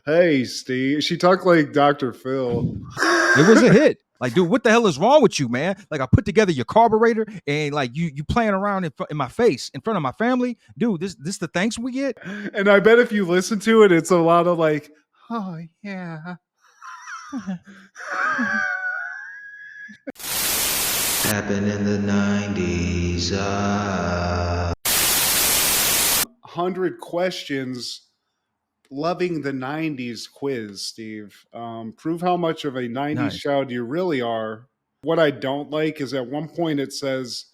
Hey, Steve. She talked like Dr. Phil. It was a hit. Like, dude, what the hell is wrong with you, man? Like, I put together your carburetor, and like you playing around in my face, in front of my family, dude. This the thanks we get. And I bet if you listen to it, it's a lot of like, oh, yeah. Happened in the 90s. 100 questions. Loving the 90s quiz, Steve. Prove how much of a 90s Nice. child you really are. What I don't like is at one point it says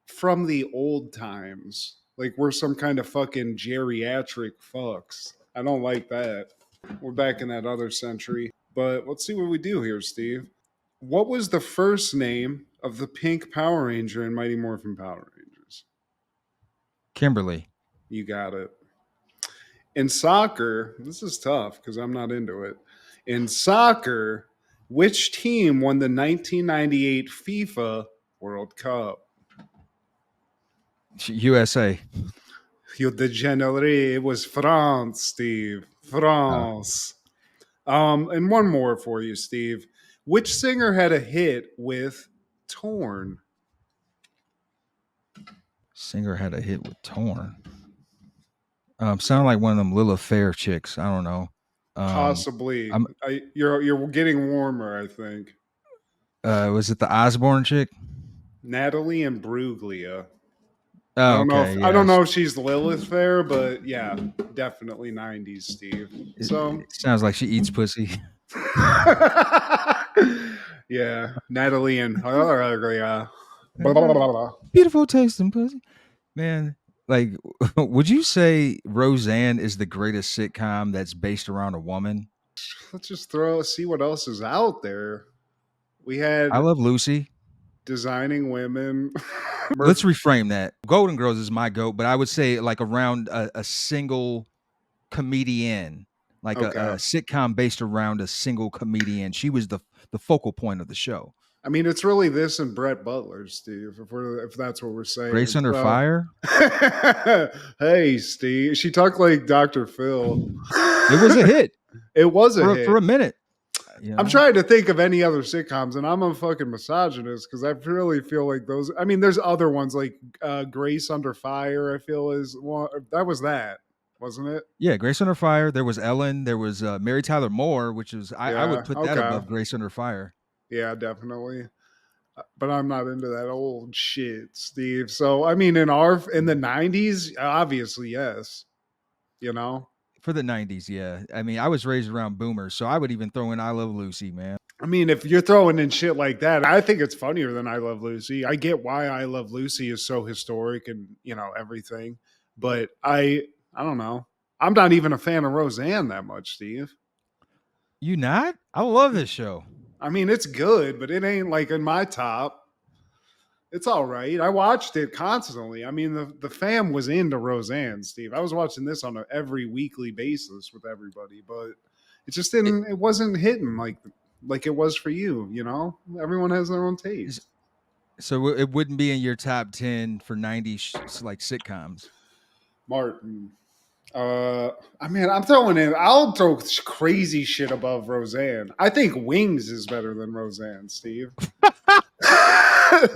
from the old times. Like we're some kind of fucking geriatric fucks. I don't like that. We're back in that other century. But let's see what we do here, Steve. What was the first name of the pink Power Ranger in Mighty Morphin Power Rangers? Kimberly. You got it. In soccer, this is tough because I'm not into it. In soccer, which team won the 1998 FIFA World Cup? USA. You degenerate. It was France, Steve. France. And one more for you, Steve. Which singer had a hit with Torn? Singer had a hit with Torn. Sound like one of them Lil Fair chicks. I don't know. Possibly. You're getting warmer, I think. Was it the Osborne chick? Natalie and Bruglia. Oh, I don't know if she's Lilith Fair, but yeah, definitely 90s, Steve. So it sounds like she eats pussy. yeah, Natalie and beautiful tasting pussy, man. Like, would you say Roseanne is the greatest sitcom that's based around a woman? Let's just see what else is out there. We had I Love Lucy. Designing Women. Let's reframe that. Golden Girls is my goat, but I would say like around a single comedian, like a sitcom based around a single comedian. She was the focal point of the show. I mean, it's really this and Brett Butler, Steve. If that's what we're saying. Grace Under Fire. Hey, Steve. She talked like Dr. Phil. It was a hit. It was a hit for a minute. You know? I'm trying to think of any other sitcoms, and I'm a fucking misogynist because I really feel like those. I mean, there's other ones like Grace Under Fire. I feel is one that was that, wasn't it? Yeah, Grace Under Fire. There was Ellen. There was Mary Tyler Moore, which is I would put that above Grace Under Fire. Yeah, definitely. But I'm not into that old shit, Steve. So I mean, in the 90s, obviously yes. You know. For the 90s, yeah. I mean, I was raised around boomers, so I would even throw in I Love Lucy, man. I mean, if you're throwing in shit like that, I think it's funnier than I Love Lucy. I get why I Love Lucy is so historic and, everything. But I don't know. I'm not even a fan of Roseanne that much, Steve. You not? I love this show. I mean, it's good, but it ain't like in my top. It's all right. I watched it constantly. I mean, the fam was into Roseanne, Steve. I was watching this on every weekly basis with everybody, but it just didn't. It wasn't hitting like it was for you. Everyone has their own taste. So it wouldn't be in your top 10 for 90s like sitcoms. Martin. I mean, I'll throw crazy shit above Roseanne. I think Wings is better than Roseanne, Steve. I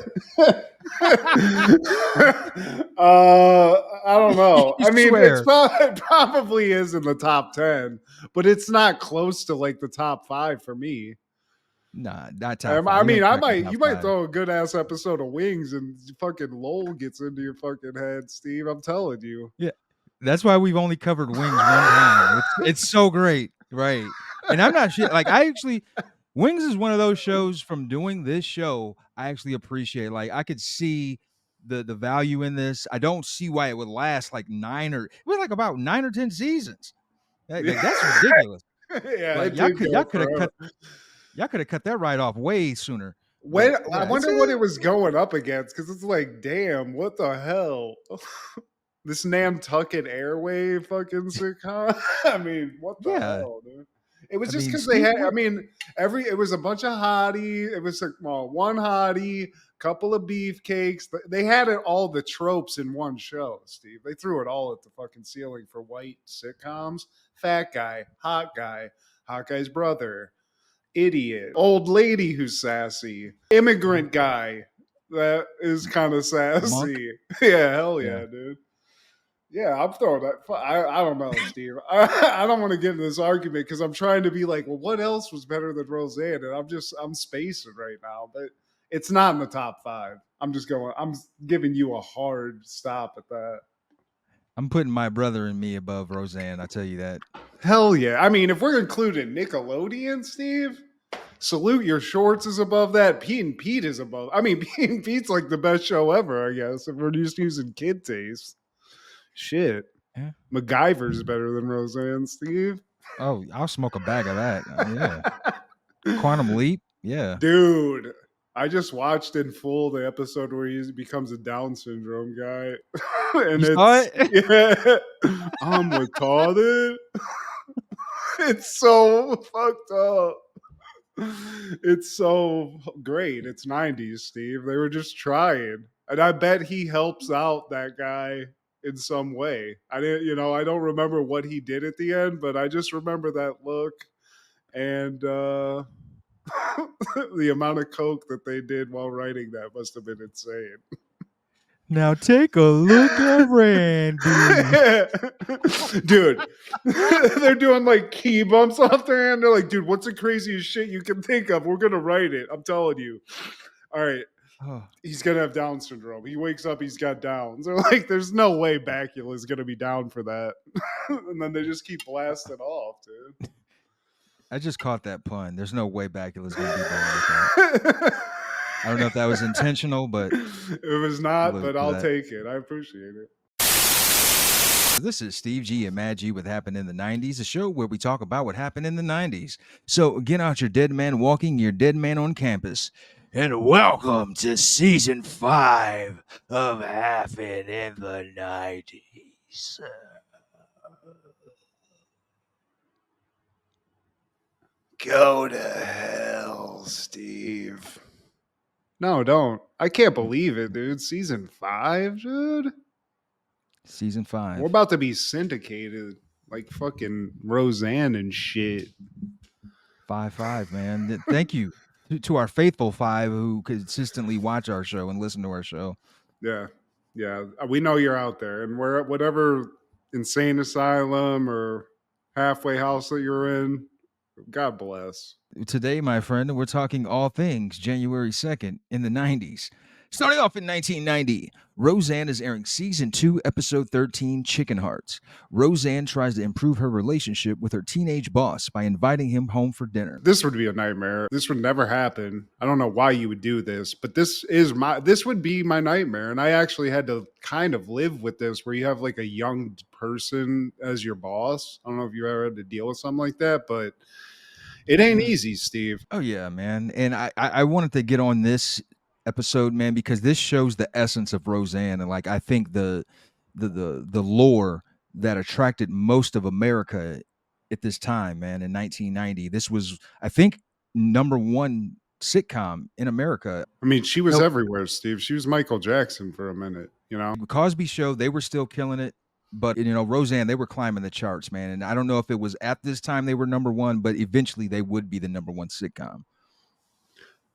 don't know. I mean, it probably is in the top 10, but it's not close to like the top 5 for me. Nah, not top 5. I mean, you might throw a good ass episode of Wings and fucking Lowell gets into your fucking head, Steve. I'm telling you. Yeah. That's why we've only covered Wings one time. It's so great, right? And I'm not shit. Like Wings is one of those shows from doing this show I actually appreciate. Like I could see the value in this. I don't see why it would last like 9 or about 9 or 10 seasons. That's ridiculous. Yeah, like, y'all could have cut that right off way sooner. I wonder what it was going up against because it's like, damn, what the hell? This Nantucket Airway fucking sitcom. I mean, what the hell, dude? It was just because they had. I mean, it was a bunch of hottie. It was like one hottie, couple of beefcakes. They had it all the tropes in one show, Steve. They threw it all at the fucking ceiling for white sitcoms. Fat guy, hot guy's brother, idiot, old lady who's sassy, immigrant guy that is kind of Monk. sassy. Yeah, hell Yeah. yeah, dude. Yeah, I'm throwing that. I don't know, Steve. I don't want to get in this argument because I'm trying to be like, well, what else was better than Roseanne? And I'm spacing right now, but it's not in the top 5. I'm giving you a hard stop at that. I'm putting My Brother and Me above Roseanne. I tell you that. Hell yeah. I mean, if we're including Nickelodeon, Steve, Salute Your Shorts is above that. Pete and Pete is above. I mean, Pete and Pete's like the best show ever, I guess, if we're just using kid taste. Shit. Yeah. MacGyver's better than Roseanne, Steve. Oh, I'll smoke a bag of that. Yeah. Quantum Leap. Yeah. Dude, I just watched in full the episode where he becomes a Down syndrome guy. And You saw it? Yeah, I'm retarded. It's so fucked up. It's so great. It's 90s, Steve. They were just trying. And I bet he helps out that guy in some way. I don't remember what he did at the end, but I just remember that look and the amount of coke that they did while writing that must have been insane. Now take a look at Randy. Dude, they're doing like key bumps off their hand. They're like, dude, what's the craziest shit you can think of? We're going to write it. I'm telling you. All right. Oh. He's going to have Down syndrome. He wakes up, he's got Downs. They're like, there's no way Bakula is going to be down for that. And then they just keep blasting off, dude. I just caught that pun. There's no way Bakula's going to be down with that. I don't know if that was intentional, but it was not, but I'll take it. I appreciate it. This is Steve G and Mad G with Happened in the 90s, a show where we talk about what happened in the 90s. So get out your dead man walking, your dead man on campus. And welcome to season 5 of Happened in the 90s. Go to hell, Steve. No, don't. I can't believe it, dude. Season 5, dude. Season 5. We're about to be syndicated like fucking Roseanne and shit. 5-5, man. Thank you to our faithful 5 who consistently watch our show and listen to our show. Yeah. Yeah. We know you're out there. And we're at whatever insane asylum or halfway house that you're in, God bless. Today, my friend, we're talking all things January 2nd in the 90s. Starting off in 1990, Roseanne is airing Season 2, Episode 13, Chicken Hearts. Roseanne tries to improve her relationship with her teenage boss by inviting him home for dinner. This would be a nightmare. This would never happen. I don't know why you would do this, but this would be my nightmare. And I actually had to kind of live with this where you have like a young person as your boss. I don't know if you ever had to deal with something like that, but it ain't easy, Steve. Oh, yeah, man. And I wanted to get on this episode, man, because this shows the essence of Roseanne. And like, I think the lore that attracted most of America at this time, man, in 1990. This was, I think, #1 sitcom in America. I mean, she was everywhere, Steve. She was Michael Jackson for a minute, you know? The Cosby Show, they were still killing it. But, Roseanne, they were climbing the charts, man. And I don't know if it was at this time they were #1, but eventually they would be the #1 sitcom.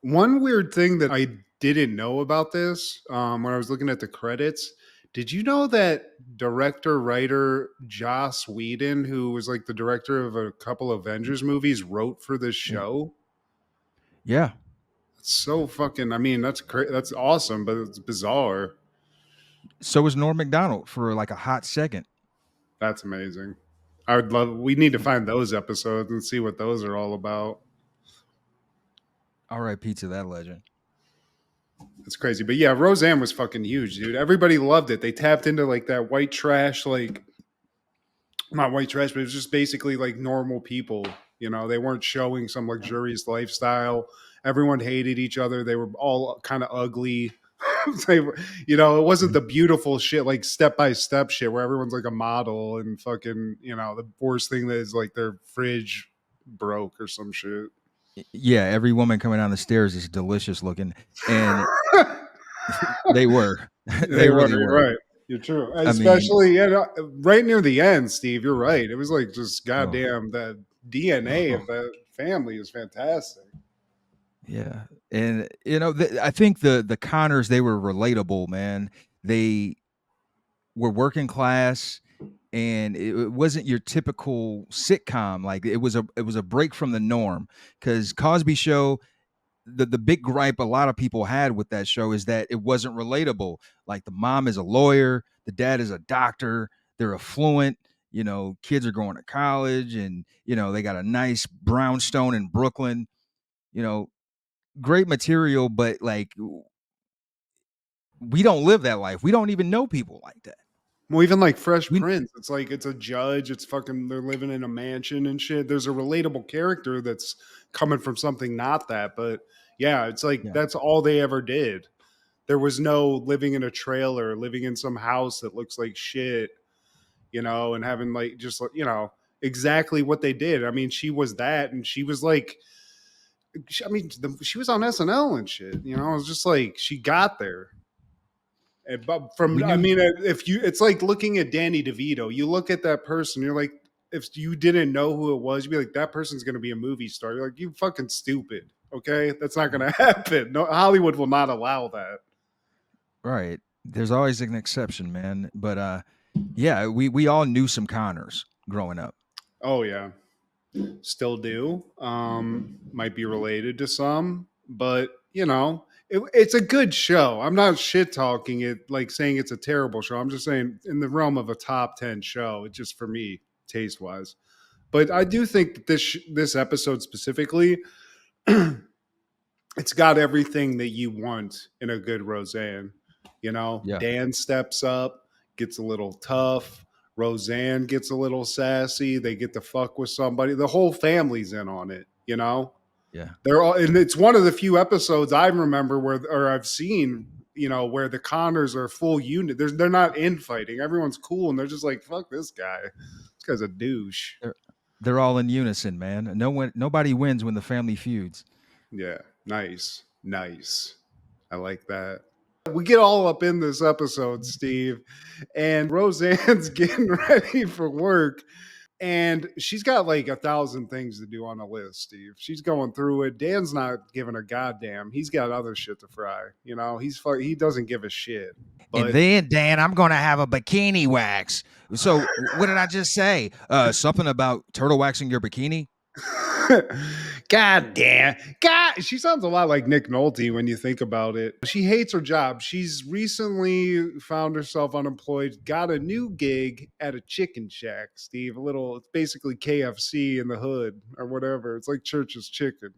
One weird thing that I didn't know about this when I was looking at the credits, did you know that director-writer Joss Whedon, who was like the director of a couple Avengers movies, wrote for this show? Yeah. It's so fucking, I mean, that's awesome, but it's bizarre. So was Norm Macdonald for like a hot second. That's amazing. We need to find those episodes and see what those are all about. R.I.P. to that legend. It's crazy. But yeah, Roseanne was fucking huge, dude. Everybody loved it. They tapped into like that white trash, like not white trash, but it was just basically like normal people. They weren't showing some luxurious lifestyle. Everyone hated each other. They were all kind of ugly. It wasn't the beautiful shit, like step-by-step shit where everyone's like a model and fucking, the worst thing that is like their fridge broke or some shit. Yeah, every woman coming down the stairs is delicious looking, and they were. They They were. really You're were. right. You're true. I mean, Especially right near the end, Steve. You're right. It was like just oh, goddamn the DNA of that family is fantastic. yeah, and I think the Connors, they were relatable, man. They were working class, and it wasn't your typical sitcom. Like it was a break from the norm because Cosby Show. The big gripe a lot of people had with that show is that it wasn't relatable. Like the mom is a lawyer, the dad is a doctor, they're affluent, kids are going to college, and they got a nice brownstone in Brooklyn. You know, great material, but like we don't live that life. We don't even know people like that. Well, even like Fresh We Prince, it's like it's a judge. It's fucking. They're living in a mansion and shit. There's a relatable character that's coming from something not that, but yeah, it's like Yeah. that's all they ever did. There was no living in a trailer, living in some house that looks like shit, and having like just exactly what they did. I mean, she was that, and she was like, I mean, she was on SNL and shit. It was just like she got there. But we I knew mean, if you, it's like looking at Danny DeVito. You look at that person, you're like, if you didn't know who it was, you'd be like, that person's going to be a movie star. You're like, you fucking stupid. Okay, that's not going to happen. No, Hollywood will not allow that. right. There's always an exception, man. But yeah, we all knew some Connors growing up. Oh yeah, still do. Might be related to some, but it's a good show. I'm not shit talking it, like saying it's a terrible show. I'm just saying in the realm of a top 10 show. It just for me, taste wise. But I do think that this episode specifically, it's got everything that you want in a good Roseanne. Yeah. Dan steps up, gets a little tough. Roseanne gets a little sassy. They get to fuck with somebody. The whole family's in on it. Yeah. They're all, and it's one of the few episodes I remember or I've seen, where the Connors are full unit. They're not infighting. Everyone's cool, and they're just like, fuck this guy. This guy's a douche. They're all in unison, man. Nobody wins when the family feuds. Yeah, nice, nice. I like that. We get all up in this episode, Steve, and Roseanne's getting ready for work, and she's got like 1,000 things to do on a list, Steve. She's going through it. Dan's not giving a goddamn. He's got other shit to fry. He doesn't give a shit. And But then, Dan, I'm gonna have a bikini wax. So what did I just say? Something about turtle waxing your bikini? God damn. God, she sounds a lot like Nick Nolte when you think about it. She hates her job. She's recently found herself unemployed, got a new gig at a chicken shack, Steve. It's basically KFC in the hood or whatever. It's like Church's Chicken.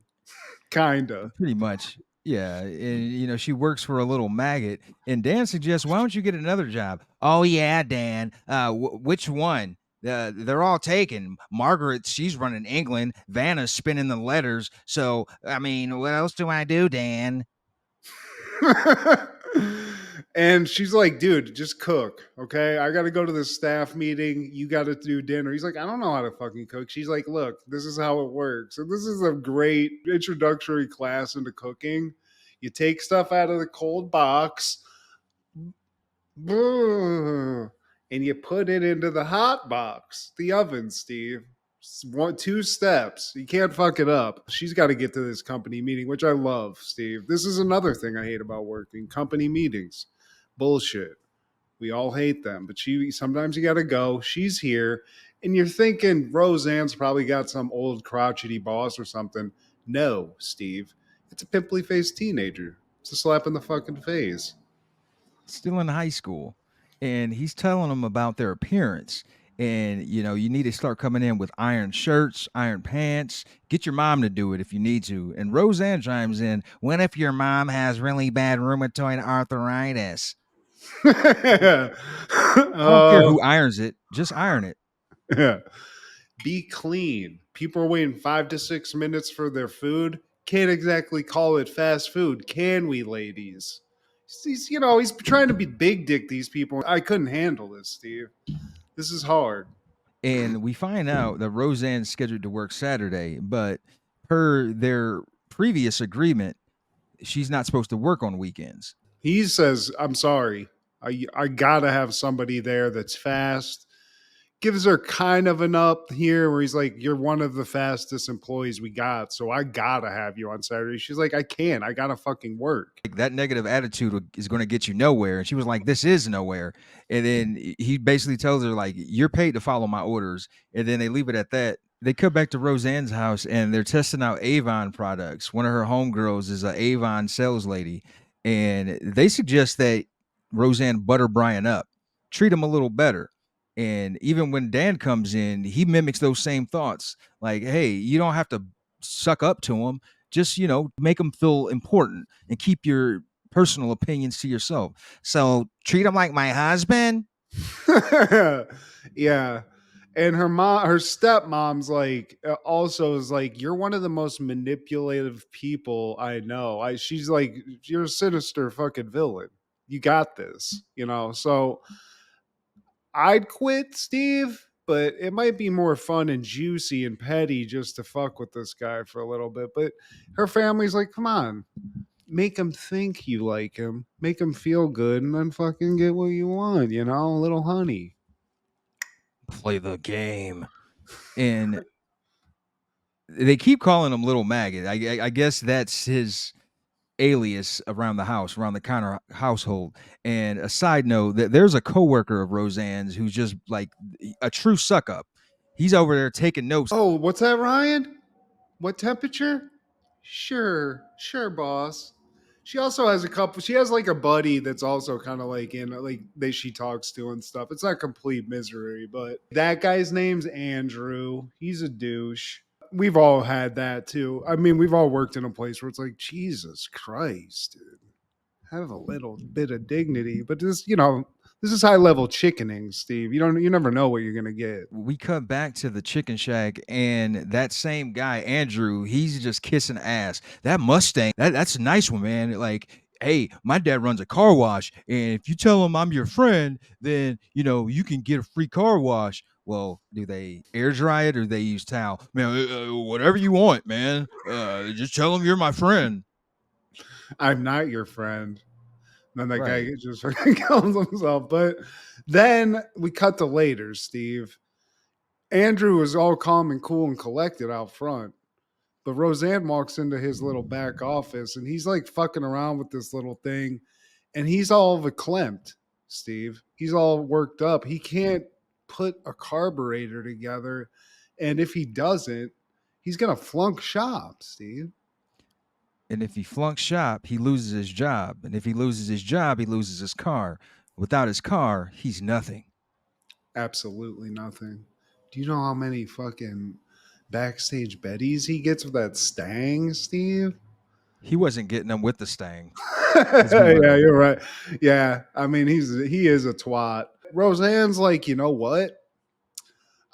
Kinda. Pretty much. Yeah, and she works for a little maggot. And Dan suggests, "Why don't you get another job?" Oh yeah, Dan. Which one? They're all taken. Margaret, she's running England. Vanna's spinning the letters. So I mean, what else do I do, Dan? And she's like, dude, just cook. Okay. I got to go to the staff meeting. You got to do dinner. He's like, I don't know how to fucking cook. She's like, look, this is how it works. And this is a great introductory class into cooking. You take stuff out of the cold box and you put it into the hot box, the oven, Steve. Two steps. You can't fuck it up. She's got to get to this company meeting, which I love, Steve. This is another thing I hate about working company meetings. Bullshit. We all hate them, but sometimes you got to go. She's here, and you're thinking Roseanne's probably got some old crotchety boss or something. No, Steve. It's a pimply faced teenager. It's a slap in the fucking face. Still in high school, and he's telling them about their appearance. And you need to start coming in with iron shirts, iron pants. Get your mom to do it if you need to. And Roseanne chimes in, "What if your mom has really bad rheumatoid arthritis?" I don't care uh, who irons it, just iron it. yeah. Be clean. People are waiting 5 to 6 minutes for their food. Can't exactly call it fast food, can we, ladies? He's trying to be big dick these people. I couldn't handle this, Steve. This is hard. And we find out that Roseanne's scheduled to work Saturday, but per their previous agreement, she's not supposed to work on weekends. He says, I'm sorry. I gotta have somebody there that's fast. Gives her kind of an up here where he's like, you're one of the fastest employees we got, so I gotta have you on Saturday. She's like, I can't. I gotta fucking work. Like, that negative attitude is going to get you nowhere. And she was like, this is nowhere. And then he basically tells her, like, you're paid to follow my orders. And then they leave it at that. They come back to Roseanne's house and they're testing out Avon products. One of her homegirls is an Avon sales lady. And they suggest that Roseanne butter Brian up, treat him a little better. And even when Dan comes in, he mimics those same thoughts. Like, hey, you don't have to suck up to him. Just, make them feel important and keep your personal opinions to yourself. So treat him like my husband. Yeah. And her stepmom's like, also is like, you're one of the most manipulative people I know. She's like, you're a sinister fucking villain. You got this, So I'd quit, Steve, but it might be more fun and juicy and petty just to fuck with this guy for a little bit. But her family's like, come on, make him think you like him, make him feel good, and then fucking get what you want, a little honey. Play the game. And they keep calling him Little Maggot. I guess that's his alias around the house, around the Connor household. And a side note, that there's a coworker of Roseanne's who's just like a true suck up. He's over there taking notes. Oh, what's that, Ryan? What temperature? Sure, boss. She also has she has like a buddy that's also kind of like she talks to and stuff. It's not complete misery, but that guy's name's Andrew. He's a douche. We've all had that too. I mean, we've all worked in a place where it's like, Jesus Christ, dude, have a little bit of dignity. But this is high level chickening, Steve. You never know what you're gonna get. We cut back to the chicken shack, and that same guy, Andrew, he's just kissing ass. That Mustang, that's a nice one, man. Like, hey, my dad runs a car wash, and if you tell him I'm your friend, then you can get a free car wash. Well, do they air dry it or they use towel? Man, whatever you want, man. Just tell them you're my friend. I'm not your friend. Then that Right. guy just fucking kills himself. But then we cut to later, Steve. Andrew is all calm and cool and collected out front. But Roseanne walks into his little back office and he's like fucking around with this little thing. And he's all verklempt, Steve. He's all worked up. He can't put a carburetor together. And if he doesn't, he's going to flunk shop, Steve. And if he flunks shop, he loses his job. And if he loses his job, he loses his car. Without his car, he's nothing. Absolutely nothing. Do you know how many fucking backstage Bettys he gets with that Stang, Steve? He wasn't getting them with the Stang. Yeah, you're right. Yeah, I mean he is a twat. Roseanne's like, you know what?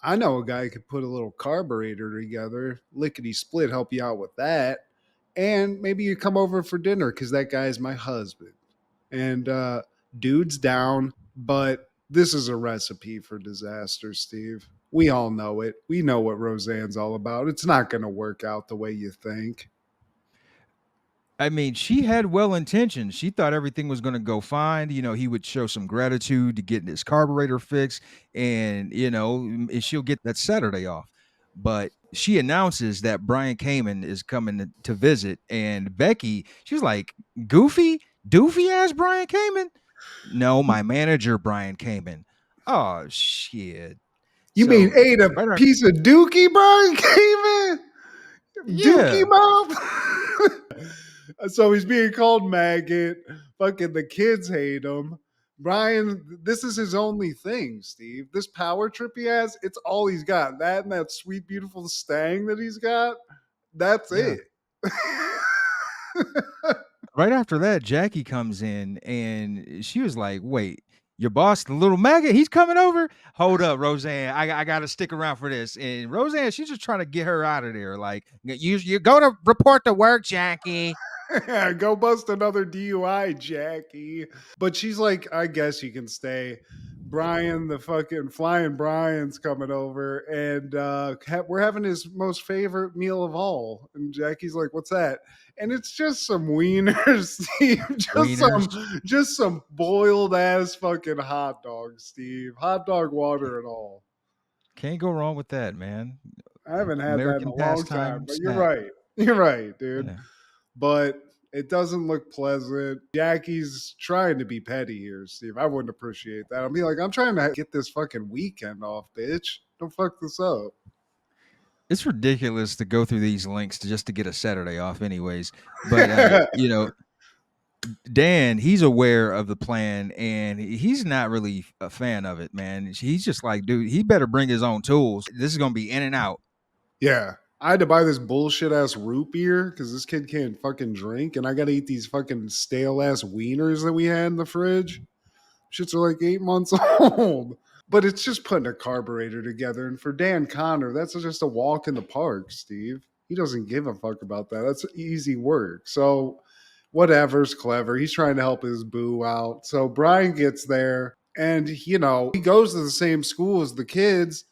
I know a guy could put a little carburetor together, lickety split, help you out with that, and maybe you come over for dinner because that guy's my husband. And dude's down, but this is a recipe for disaster, Steve. We all know it. We know what Roseanne's all about. It's not going to work out the way you think. I mean, she had well intentions. She thought everything was going to go fine. He would show some gratitude to getting his carburetor fixed, and she'll get that Saturday off. But she announces that Brian Kamen is coming to visit, and Becky, she's like, "Goofy, doofy ass Brian Kamen." No, my manager Brian Kamen. Oh shit! You mean ate a piece of dookie, Brian Kamen? Dookie mouth? So he's being called maggot. Fucking the kids hate him. Brian, this is his only thing, Steve. This power trip he has, it's all he's got. That and that sweet, beautiful Stang that he's got, that's it. Right after that, Jackie comes in and she was like, wait, your boss, the little maggot, he's coming over? Hold up, Roseanne. I got to stick around for this. And Roseanne, she's just trying to get her out of there. Like, you go to report to work, Jackie. Go bust another DUI, Jackie. But she's like, I guess you can stay. Brian, the fucking flying Brian's coming over, and we're having his most favorite meal of all. And Jackie's like, "What's that?" And it's just some wieners, Steve. Wieners. Just some boiled ass fucking hot dogs, Steve. Hot dog water and all. Can't go wrong with that, man. I haven't had that in American a long time, pastime but you're snack. right. You're right, dude. Yeah. But it doesn't look pleasant. Jackie's trying to be petty here, Steve. I wouldn't appreciate that. I'll be like, I'm trying to get this fucking weekend off, bitch. Don't fuck this up. It's ridiculous to go through these links just to get a Saturday off, anyways. But Dan, he's aware of the plan and he's not really a fan of it, man. He's just like, dude, he better bring his own tools. This is gonna be in and out. Yeah. I had to buy this bullshit ass root beer because this kid can't fucking drink, and I gotta eat these fucking stale ass wieners that we had in the fridge. Shits are like 8 months old. But it's just putting a carburetor together. And for Dan Connor, that's just a walk in the park, Steve. He doesn't give a fuck about that. That's easy work. So whatever's clever. He's trying to help his boo out. So Brian gets there and, he goes to the same school as the kids.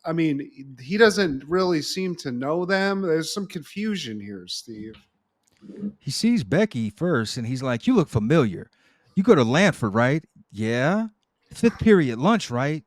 I mean, he doesn't really seem to know them. There's some confusion here, Steve. He sees Becky first and he's like, you look familiar. You go to Lanford, right? Yeah. Fifth period lunch, right?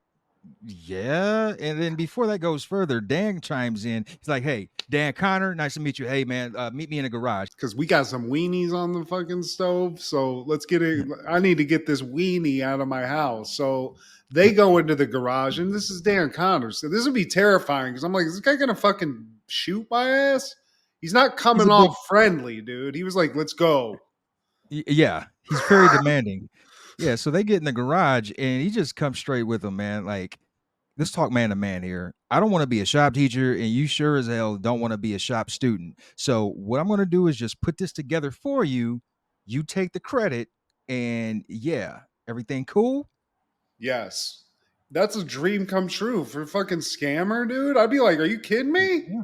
Yeah. And then before that goes further, Dan chimes in. He's like, hey, Dan Connor, nice to meet you. Hey, man, meet me in the garage. Because we got some weenies on the fucking stove. So let's get it. I need to get this weenie out of my house. So they go into the garage, and this is Dan Connor. So this would be terrifying because I'm like, is this guy going to fucking shoot my ass? He's not coming off friendly, dude. He was like, let's go. Yeah. He's very demanding. Yeah. So they get in the garage and he just comes straight with them, man. Like, let's talk man to man here. I don't want to be a shop teacher, and you sure as hell don't want to be a shop student. So what I'm going to do is just put this together for you. You take the credit, and yeah, everything cool? Yes. That's a dream come true for a fucking scammer, dude. I'd be like, are you kidding me? Yeah.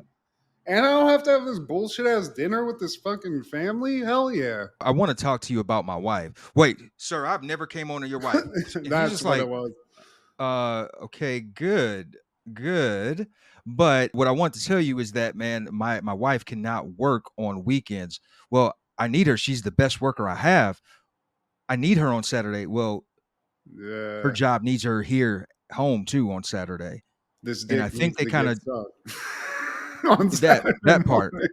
And I don't have to have this bullshit ass dinner with this fucking family? Hell yeah. I want to talk to you about my wife. Wait, sir, I've never came on to your wife. And That's just what like, it was. Okay, good. But what I want to tell you is that, man, my wife cannot work on weekends. Well, I need her. She's the best worker I have. I need her on Saturday. Well, her Yeah. job needs her here home too on Saturday. This And I dick think needs they to kind get of sucked. On that Saturday that part. morning.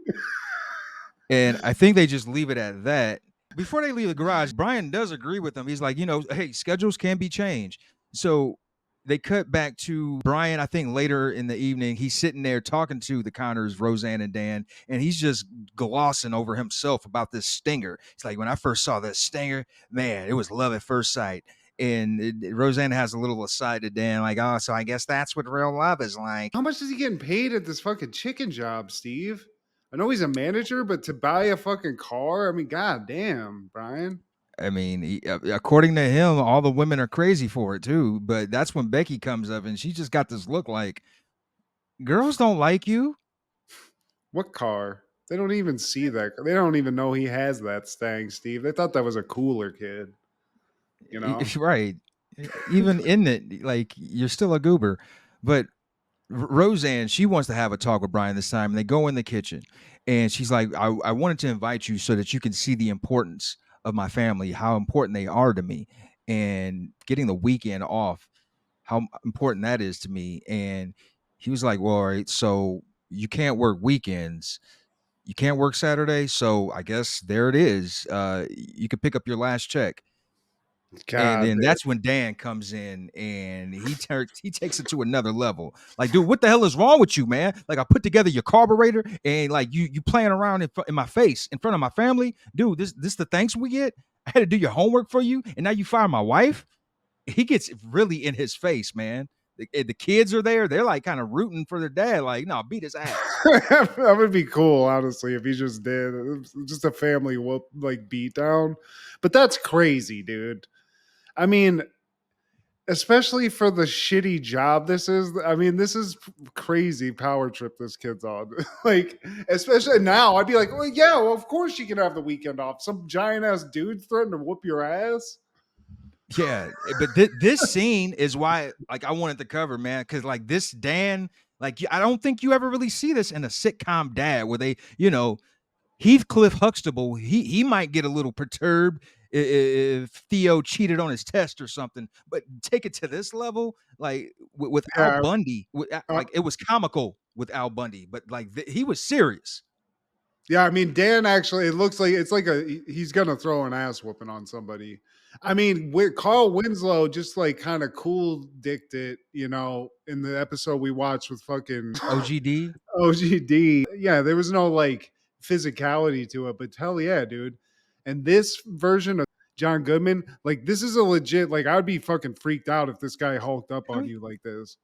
And I think they just leave it at that. Before they leave the garage, Brian does agree with them. He's like, hey, schedules can be changed. So they cut back to Brian, I think later in the evening. He's sitting there talking to the Connors, Roseanne and Dan, and he's just glossing over himself about this stinger. It's like, when I first saw this stinger, man, it was love at first sight. And Roseanne has a little aside to Dan, like, oh, so I guess that's what real love is like. How much is he getting paid at this fucking chicken job, Steve? I know he's a manager, but to buy a fucking car, I mean, god damn, Brian. I mean, according to him, all the women are crazy for it too. But that's when Becky comes up and she just got this look like, girls don't like you. What car? They don't even see that. They don't even know he has that Stang, Steve. They thought that was a cooler kid. You know? Right. Even in it, like, you're still a goober. But Roseanne, she wants to have a talk with Brian this time. And they go in the kitchen and she's like, I wanted to invite you so that you can see the importance of my family, how important they are to me, and getting the weekend off, how important that is to me. And he was like, well, all right, so you can't work weekends. You can't work Saturday. So I guess there it is. You could pick up your last check. And God then damn. that's when Dan comes in and he takes it to another level. Like, dude, what the hell is wrong with you, man? Like, I put together your carburetor and like you playing around in my face in front of my family, dude. This the thanks we get. I had to do your homework for you, and now you fire my wife. He gets really in his face, man. The kids are there; they're like kind of rooting for their dad. Like, no, beat his ass. That would be cool, honestly, if he just did. Just a family whoop, like, beat down. But that's crazy, dude. I mean, especially for the shitty job this is. I mean, this is crazy power trip this kid's on. Like, especially now, I'd be like, well, yeah, well, of course you can have the weekend off. Some giant ass dude threatened to whoop your ass. Yeah, but this scene is why, like, I wanted to cover, man, because like this Dan, like, I don't think you ever really see this in a sitcom dad where they, Heathcliff Huxtable, he might get a little perturbed if Theo cheated on his test or something, but take it to this level, like with Al Yeah, Bundy, uh, like it was comical with Al Bundy, but like he was serious. yeah. I mean, Dan actually, it looks like it's like he's gonna throw an ass whooping on somebody. I mean, with Carl Winslow, just like kind of cool dicked it, in the episode we watched with fucking OGD, OGD. Yeah, there was no like physicality to it, but hell yeah, dude. And this version of John Goodman, like this is a legit, like I'd be fucking freaked out if this guy hulked up on you like this.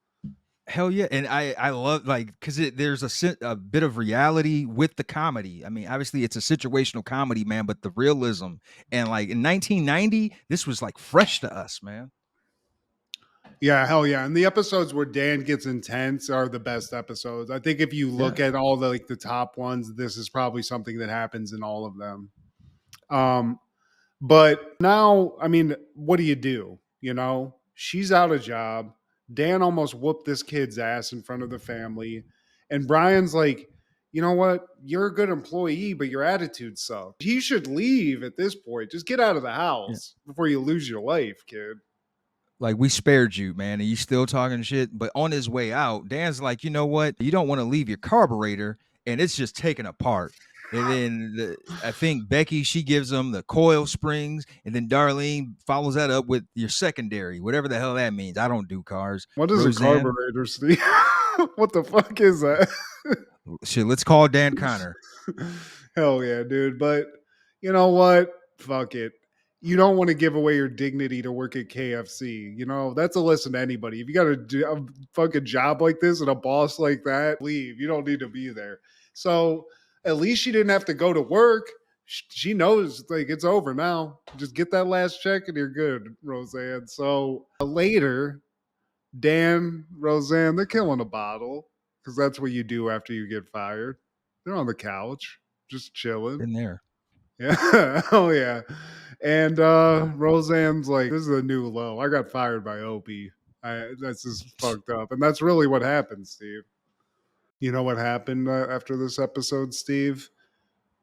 hell yeah, and I love like because there's a bit of reality with the comedy. I mean, obviously it's a situational comedy, man, but the realism and like in 1990, this was like fresh to us, man. Yeah, hell yeah. And the episodes where Dan gets intense are the best episodes. I think if you look Yeah, at all the like the top ones, this is probably something that happens in all of them. Um, but now, I mean, what do you do? She's out of job. Dan almost whooped this kid's ass in front of the family. And Brian's like, you know what? You're a good employee, but your attitude sucks. He should leave at this point. Just get out of the yeah. house before you lose your life, kid. Like we spared you, man, and you still talking shit. But on his way out, Dan's like, you know what? You don't want to leave your carburetor, and it's just taken apart. And then I think Becky, she gives him the coil springs, and then Darlene follows that up with your secondary, whatever the hell that means. I don't do cars. What is a Roseanne, carburetor, Steve? What the fuck is that? shit. Let's call Dan Connor. Hell yeah, dude. But you know what? Fuck it. You don't want to give away your dignity to work at KFC. That's a lesson to anybody. If you got a fucking job like this and a boss like that, leave. You don't need to be there. So at least she didn't have to go to work. She knows like it's over now. Just get that last check and you're good, Roseanne. So later, Dan, Roseanne, they're killing a bottle because that's what you do after you get fired. They're on the couch, just chilling. In there. Yeah. Oh yeah. And Roseanne's like, this is a new low. I got fired by Opie. That's just fucked up. And that's really what happened, Steve. You know what happened after this episode, Steve?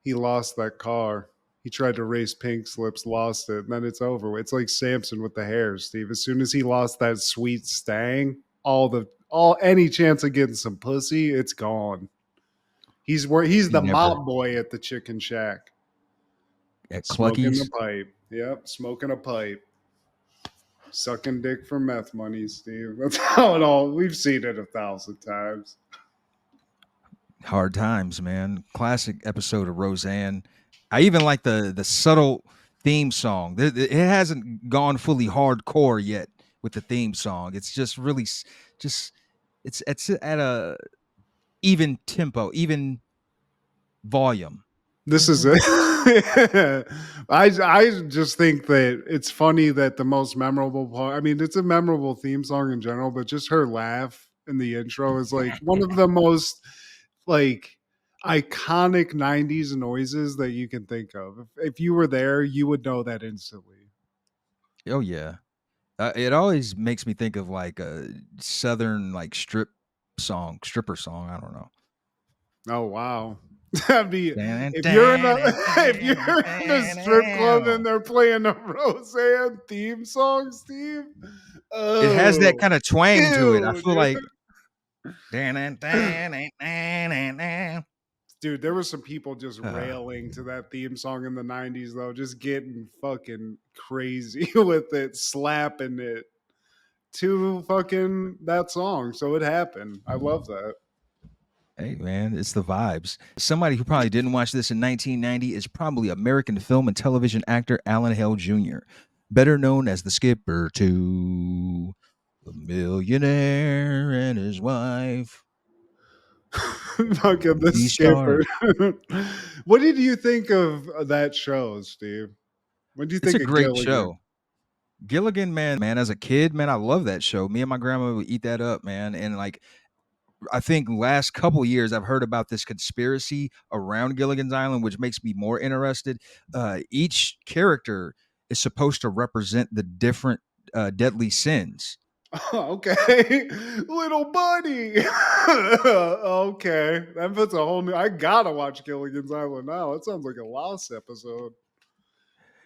He lost that car. He tried to race pink slips, lost it, and then it's over. It's like Samson with the hair, Steve. As soon as he lost that sweet stang, all any chance of getting some pussy, it's gone. He's He the never mop boy at the chicken shack. at Smoking the Clucky's. pipe. Yep, smoking a pipe. Sucking dick for meth money, Steve. That's how it all we've seen it 1,000 times. Hard times, man. Classic episode of Roseanne. I even like the subtle theme song. It hasn't gone fully hardcore yet with the theme song. It's just really just it's at a even tempo, even volume. This is it. I just think that it's funny that the most memorable part. I mean, it's a memorable theme song in general, but just her laugh in the intro is like one of the most like iconic '90s noises that you can think of. If you were there, you would know that instantly. Oh yeah. It always makes me think of like a southern like stripper song. I don't know. Oh wow. That'd be Dan, if you're in a dan, if you're in a strip club and they're playing a Roseanne theme song, Steve. it has that Oh, kind of twang to it. I ew, feel dude. like dan, dan, dan, dan. Dude, there were some people just Uh, railing to that theme song in the '90s, though, just getting fucking crazy with it, slapping it to fucking that song. So it happened. I love that. Hey man, it's the vibes. Somebody who probably didn't watch this in 1990 is probably American film and television actor Alan Hale Jr., better known as the skipper to The Millionaire and His Wife. Fucking the He skipper. starred. What did you think of that show, Steve? What do you It's think a of great Gilligan? show. Gilligan, man, as a kid, man, I love that show. Me and my grandma would eat that up, man. And like I think last couple years I've heard about this conspiracy around Gilligan's Island, which makes me more interested. Each character is supposed to represent the different deadly sins. Okay, little buddy. Okay, that puts a whole new. I gotta watch Gilligan's Island now. It sounds like a Lost episode.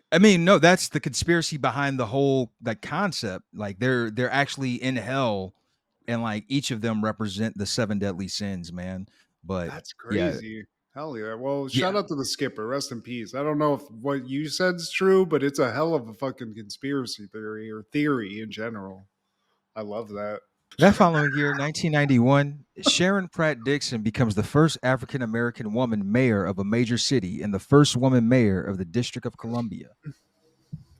I mean, no, that's the conspiracy behind the whole like concept. Like they're actually in hell, and like each of them represent the seven deadly sins, man. But That's yeah, crazy. Hell yeah. Well, shout yeah, out to the skipper. Rest in peace. I don't know if what you said's true, but it's a hell of a fucking conspiracy theory or theory in general. I love that. that following year, 1991, Sharon Pratt Dixon becomes the first African American woman mayor of a major city and the first woman mayor of the District of Columbia.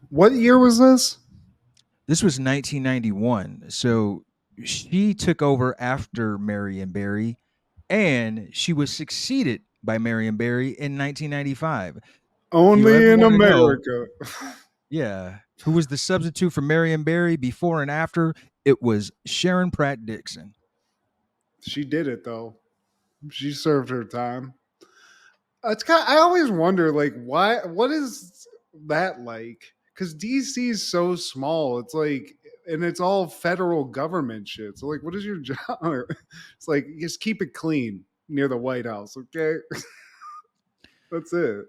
What year was this? This was 1991. So she took over after Marion Barry, and she was succeeded by Marion Barry in 1995. If you ever Only in want to know, America. yeah, who was the substitute for Marion Barry before and after, it was Sharon Pratt Dixon. She did it though. She served her time. It's kind I always wonder like why what is that like? Cuz DC is so small. It's like and it's all federal government shit. So like what is your job? It's like just keep it clean near the White House, okay? That's it.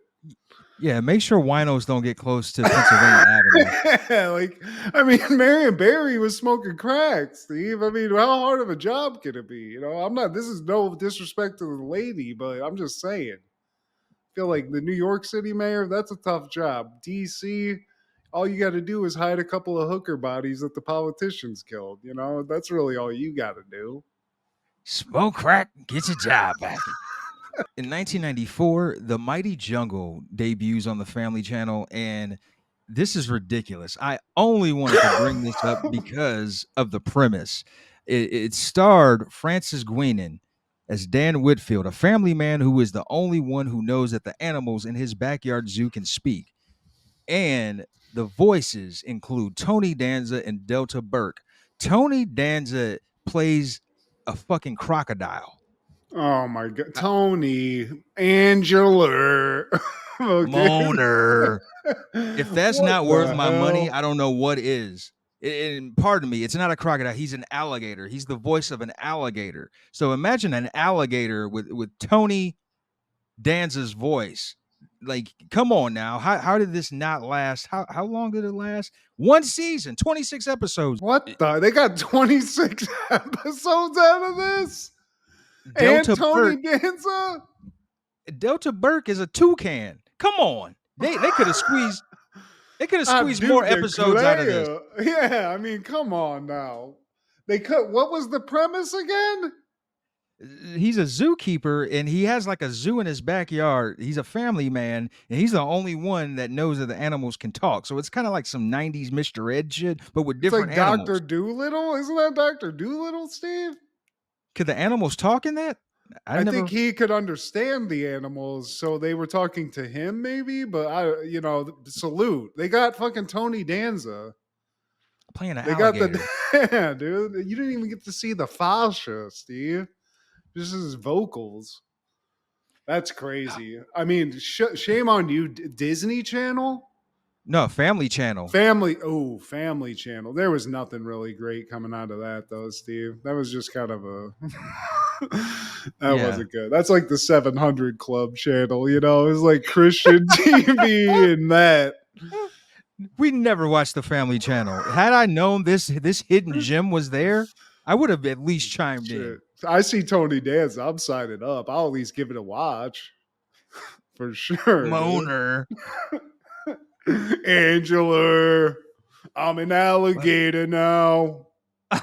Yeah, make sure winos don't get close to Pennsylvania Avenue. Like I mean Marion Barry was smoking crack, Steve. I mean, how hard of a job could it be? You know, I'm not this is no disrespect to the lady, but I'm just saying. Feel like the New York City mayor, that's a tough job. DC, all you got to do is hide a couple of hooker bodies that the politicians killed. You know, that's really all you got to do. Smoke crack, get your job back. In 1994, The Mighty Jungle debuts on the Family Channel, and this is ridiculous. I only wanted to bring this up because of the premise. It starred Francis Guinan as Dan Whitfield, a family man who is the only one who knows that the animals in his backyard zoo can speak. And the voices include Tony Danza and Delta Burke. Tony Danza plays a fucking crocodile. Oh my god, Tony, Angela. Okay. Moaner. If that's What not worth the my money, hell? I don't know what is. And pardon me, it's not a crocodile. He's an alligator. He's the voice of an alligator. So imagine an alligator with Tony Danza's voice. Like, come on now. How did this not last? How long did it last? One season, 26 episodes. What the? They got 26 episodes out of this? And Delta Tony Burke. Danza? Delta Burke is a toucan. Come on. They could have squeezed more Duke episodes out of this. Yeah, I mean, come on now. They could. What was the premise again? He's a zookeeper and he has like a zoo in his backyard. He's a family man and he's the only one that knows that the animals can talk. So it's kind of like some 90s Mr. Ed shit, but with It's different like animals. Dr. Doolittle. Isn't that Dr. Doolittle, Steve? Could the animals talk in that? I think he could understand the animals, so they were talking to him, maybe. But salute. They got fucking Tony Danza. playing an They alligator. got the yeah, dude. You didn't even get to see the fascia, Steve. Just his vocals. That's crazy. I mean, shame on you, Disney Channel. No, Family Channel. Family Channel. There was nothing really great coming out of that, though, Steve. That was just kind of a. That Yeah. wasn't good. That's like the 700 Club channel, you know? It was like Christian TV and that. We never watched the Family Channel. Had I known this hidden gem was there, I would have at least chimed in. Shit. I see Tony Danza. I'm signing up. I'll at least give it a watch. For sure. dude. Moaner. Angela, I'm an alligator now. I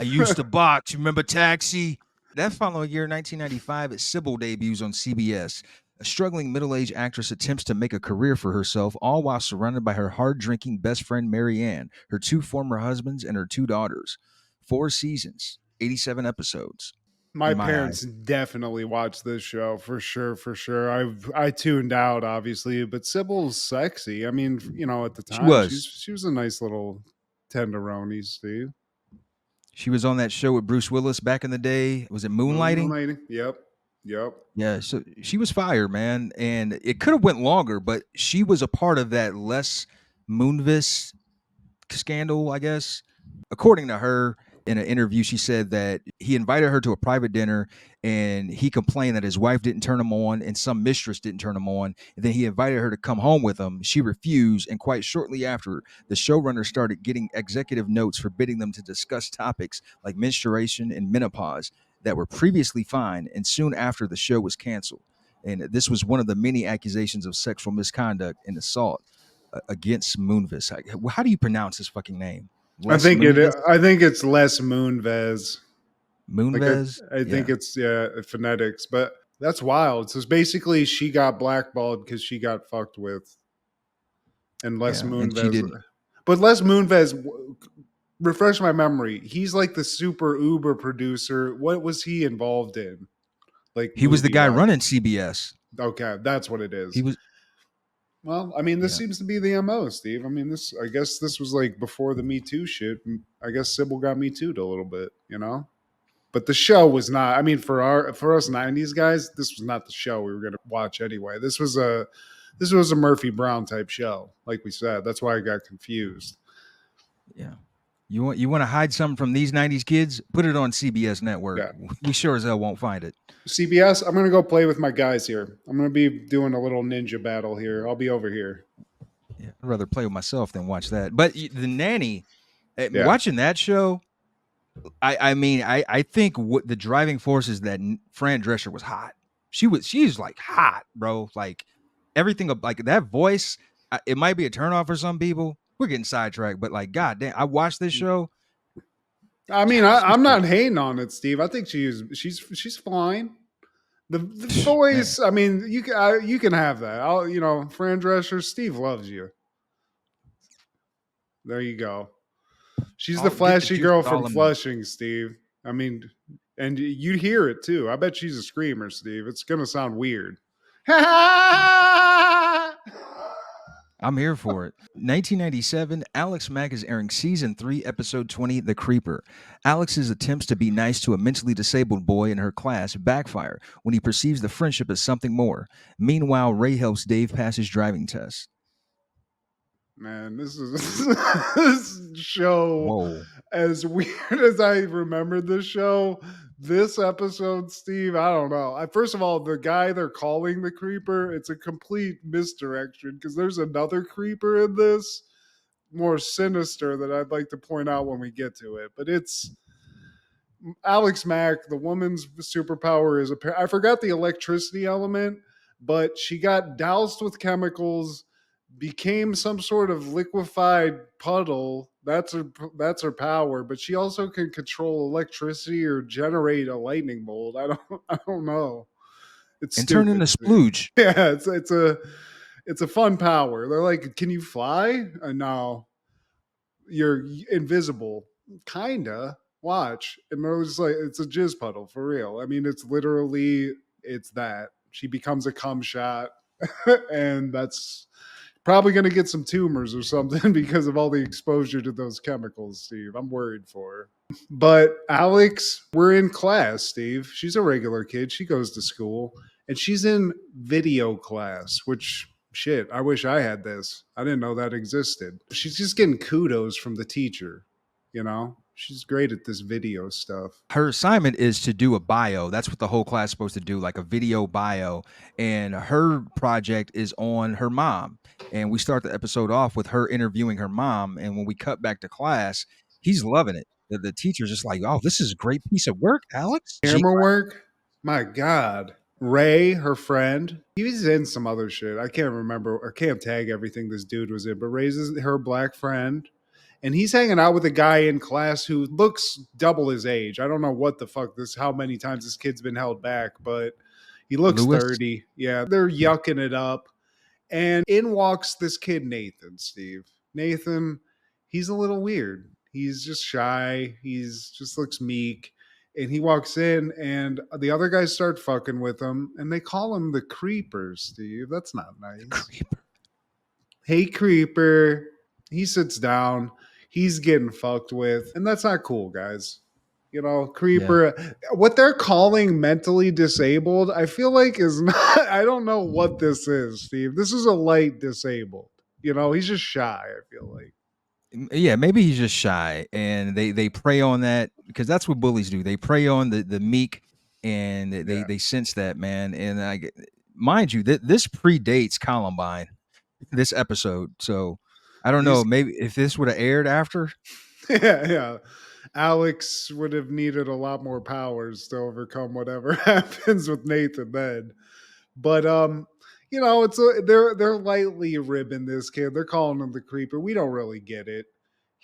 used to box. You remember Taxi? That following year, 1995, Sybil debuts on CBS. A struggling middle-aged actress attempts to make a career for herself, all while surrounded by her hard-drinking best friend Marianne, her two former husbands, and her two daughters. 4 seasons, 87 episodes. My in my parents definitely watched this show for sure. For sure, I tuned out obviously, but Sybil's sexy. I mean, you know, at the She time, was. she was a nice little tenderoni, Steve. She was on that show with Bruce Willis back in the day. Was it Moonlighting? Moonlighting. Yep. Yeah, so she was fire, man, and it could have went longer, but she was a part of that less Moonvis scandal, I guess. According to her, in an interview, she said that he invited her to a private dinner and he complained that his wife didn't turn him on and some mistress didn't turn him on. And then he invited her to come home with him. She refused. And quite shortly after, the showrunner started getting executive notes forbidding them to discuss topics like menstruation and menopause that were previously fine. And soon after, the show was canceled. And this was one of the many accusations of sexual misconduct and assault against Moonvis. How do you pronounce his fucking name? I Les think Moonves? I think it's Les Moonves. Like Moonves? I think it's phonetics, but that's wild. So it's basically she got blackballed because she got fucked with, and Les Yeah, and she Moonves. did. But Les Moonves, refresh my memory. He's like the super Uber producer. What was he involved in? Like He was the movie guy wise. running CBS. Okay, that's what it He is. was. Well, I mean, this Yeah, seems to be the MO, Steve. I mean, this. I guess this was like before the Me Too shit. I guess Sybil got Me Too'd a little bit, you know. But the show was not. I mean, for us '90s guys, this was not the show we were going to watch anyway. This was a Murphy Brown type show, like we said. That's why I got confused. yeah. You want to hide something from these '90s kids? Put it on CBS network. Yeah, We sure as hell won't find it. CBS. I'm going to go play with my guys here. I'm going to be doing a little ninja battle here. I'll be over here. Yeah, I'd rather play with myself than watch that. But the nanny, Yeah. watching that show, I mean, I think what the driving force is that Fran Drescher was hot. She's like hot, bro. Like everything, like that voice. It might be a turnoff for some people. We're getting sidetracked, but like, goddamn, I watched this show. I mean, God, she's I'm not sexy. hating on it, Steve. I think she's fine. The Man, voice. I mean, you can have that. Fran Drescher. Steve loves you. There you go. She's the get the flashy juice girl with all from them. Flushing, Steve. I mean, and you hear it too. I bet she's a screamer, Steve. It's gonna sound weird. I'm here for it. 1997, Alex Mack is airing season 3, episode 20, The Creeper. Alex's attempts to be nice to a mentally disabled boy in her class backfire when he perceives the friendship as something more. Meanwhile, Ray helps Dave pass his driving test. Man, this is this show. Whoa. As weird as I remember this show, this episode, Steve, I don't know. First of all, the guy they're calling the creeper, it's a complete misdirection because there's another creeper in this, more sinister, that I'd like to point out when we get to it. But it's Alex Mack. The woman's superpower is I forgot the electricity element, but she got doused with chemicals, became some sort of liquefied puddle. That's her power. But she also can control electricity or generate a lightning bolt. I don't know. It's And turn into stupid. splooge. Yeah, it's a fun power. They're like, can you fly? No, you're invisible. Kinda. Watch. And it was like, it's a jizz puddle for real. I mean, it's that. She becomes a cum shot, and that's probably going to get some tumors or something because of all the exposure to those chemicals, Steve. I'm worried for her. But Alex, we're in class, Steve. She's a regular kid. She goes to school, and she's in video class, which shit, I wish I had this. I didn't know that existed. She's just getting kudos from the teacher, you know? She's great at this video stuff. Her assignment is to do a bio. That's what the whole class is supposed to do, like a video bio. And her project is on her mom. And we start the episode off with her interviewing her mom. And when we cut back to class, he's loving it. The teacher's just like, "Oh, this is a great piece of work, Alex." Camera work? My God. Ray, her friend, he was in some other shit. I can't remember. I can't tag everything this dude was in, but Ray's her black friend. And he's hanging out with a guy in class who looks double his age. I don't know what the fuck how many times this kid's been held back, but he looks Lewis? 30. Yeah, they're yucking it up. And in walks this kid, Nathan, Steve. Nathan, he's a little weird. He's just shy. He's just looks meek. And he walks in, and the other guys start fucking with him, and they call him the creeper, Steve. That's not nice. Creeper. Hey, creeper. He sits down. He's getting fucked with, and that's not cool, guys. You know, creeper. Yeah. What they're calling mentally disabled, I feel like is not. I don't know what this is, Steve. This is a light disabled. You know, he's just shy, I feel like. Yeah, maybe he's just shy, and they prey on that because that's what bullies do. They prey on the meek, and Yeah. they sense that, man. And mind you, this predates Columbine, this episode. So I don't know. These Maybe if this would have aired after, yeah, yeah. Alex would have needed a lot more powers to overcome whatever happens with Nathan then. But you know, they're lightly ribbing this kid. They're calling him the creeper. We don't really get it.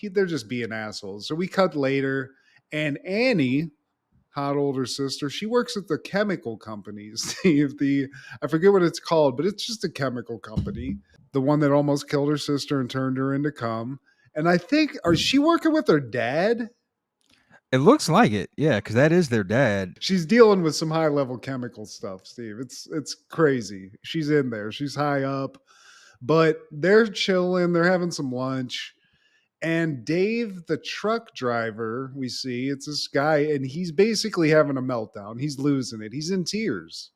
They're just being assholes. So we cut later, and Annie, hot older sister, she works at the chemical company. Steve, the I forget what it's called, but it's just a chemical company. The one that almost killed her sister and turned her into cum. And I think, is she working with her dad? it looks like it. Yeah, because that is their dad. She's dealing with some high level chemical stuff, Steve. It's crazy. She's in there. She's high up, but they're chilling. They're having some lunch. And Dave, the truck driver, we see it's this guy, and he's basically having a meltdown. He's losing it. He's in tears.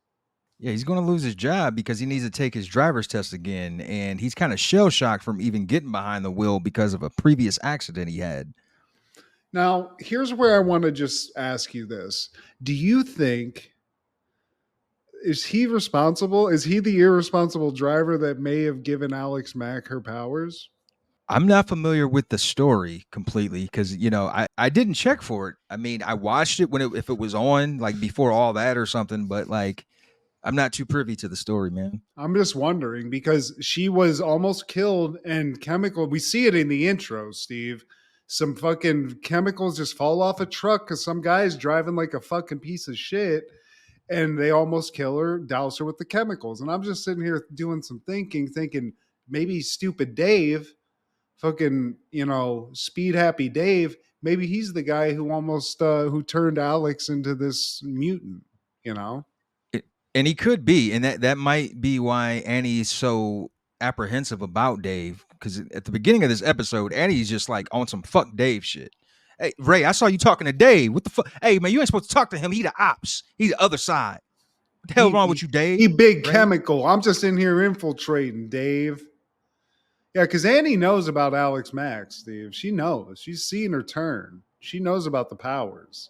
Yeah, he's going to lose his job because he needs to take his driver's test again, and he's kind of shell shocked from even getting behind the wheel because of a previous accident he had. Now, here's where I want to just ask you this. Do you think, is he responsible? Is he the irresponsible driver that may have given Alex Mack her powers? I'm not familiar with the story completely because I didn't check for it. I mean, I watched it when if it was on like before all that or something, but like I'm not too privy to the story, man. I'm just wondering because she was almost killed and chemical. We see it in the intro, Steve. Some fucking chemicals just fall off a truck because some guy's driving like a fucking piece of shit and they almost kill her, douse her with the chemicals. And I'm just sitting here doing some thinking maybe stupid Dave, fucking, speed happy Dave, maybe he's the guy who almost, who turned Alex into this mutant, you know? And he could be, and that might be why Annie's so apprehensive about Dave. Because at the beginning of this episode, Annie's just like on some fuck Dave shit. Hey Ray, I saw you talking to Dave. What the fuck? Hey man, you ain't supposed to talk to him. He the ops. He the other side. What the hell wrong with you, Dave? He big Ray? chemical. I'm just in here infiltrating, Dave. Yeah, because Annie knows about Alex Max, Steve. She knows. She's seen her turn. She knows about the powers.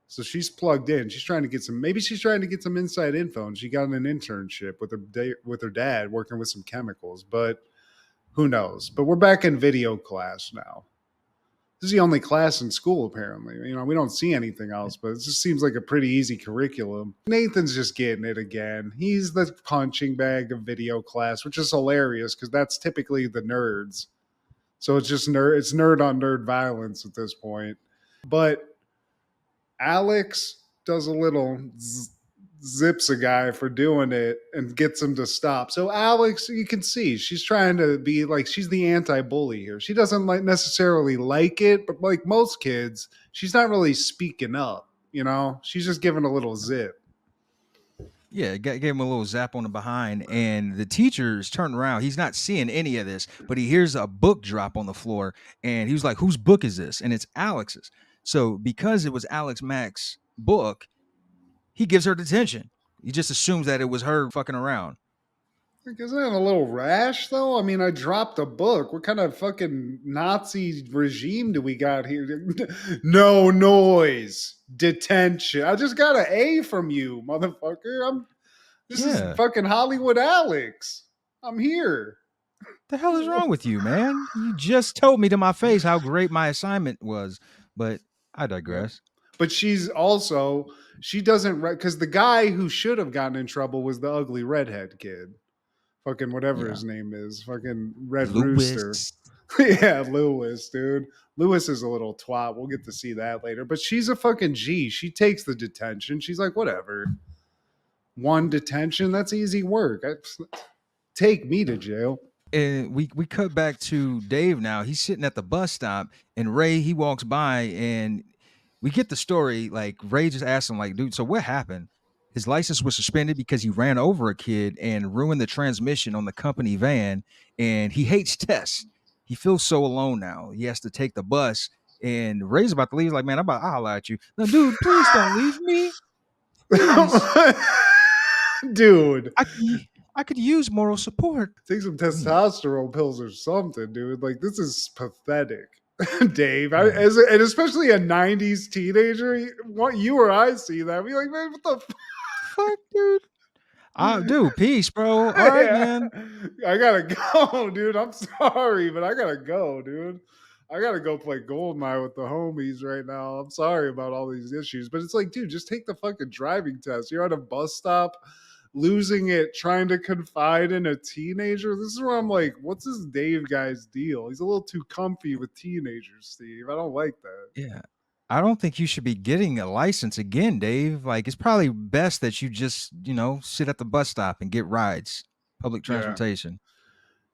So she's plugged in. She's trying to get some. Maybe she's trying to get some inside info, and she got an internship with her dad working with some chemicals. But who knows? But we're back in video class now. This is the only class in school, apparently. We don't see anything else, but it just seems like a pretty easy curriculum. Nathan's just getting it again. He's the punching bag of video class, which is hilarious because that's typically the nerds. So it's just it's nerd on nerd violence at this point. But Alex does a little zips a guy for doing it and gets him to stop. So Alex, you can see she's trying to be like, she's the anti-bully here. She doesn't necessarily like it, but like most kids, she's not really speaking up. She's just giving a little zip. Yeah, gave him a little zap on the behind, and the teacher's turned around. He's not seeing any of this, but he hears a book drop on the floor, and he was like, "Whose book is this?" And it's Alex's. So because it was Alex Mack's book, he gives her detention. He just assumes that it was her fucking around. Like, isn't that a little rash, though? I mean, I dropped a book. What kind of fucking Nazi regime do we got here? No noise. Detention. I just got an A from you, motherfucker. This is fucking Hollywood Alex. I'm here. The hell is wrong with you, man? You just told me to my face how great my assignment was, but I digress. But she's also, she doesn't, because the guy who should have gotten in trouble was the ugly redhead kid. Fucking whatever his name is. Fucking Red Rooster. Yeah, Lewis, dude. Lewis is a little twat. We'll get to see that later. But she's a fucking G. She takes the detention. She's like, whatever. One detention, that's easy work. Take me to jail. And we cut back to Dave now. He's sitting at the bus stop, and Ray, he walks by, and we get the story. Like, Ray just asked him, like, dude, so what happened? His license was suspended because he ran over a kid and ruined the transmission on the company van, and he hates tests. He feels so alone now. He has to take the bus, and Ray's about to leave. He's like, man, I'll holler at you. No, dude, please don't leave me. Please. Dude. I could use moral support. Take some testosterone pills or something, dude. Like, this is pathetic. Dave, Yeah. and especially a 90s teenager, what you or I see that, be like, man, what the Fuck, dude. Dude, peace, bro. All right, yeah. man. I gotta go, dude. I'm sorry, but I gotta go, dude. I gotta go play Goldeneye with the homies right now. I'm sorry about all these issues, but it's like, dude, just take the fucking driving test. You're at a bus stop, losing it, trying to confide in a teenager. This is where I'm like, what's this Dave guy's deal? He's a little too comfy with teenagers, Steve. I don't like that. Yeah. I don't think you should be getting a license again, Dave. Like, it's probably best that you just, sit at the bus stop and get rides, public Yeah. transportation.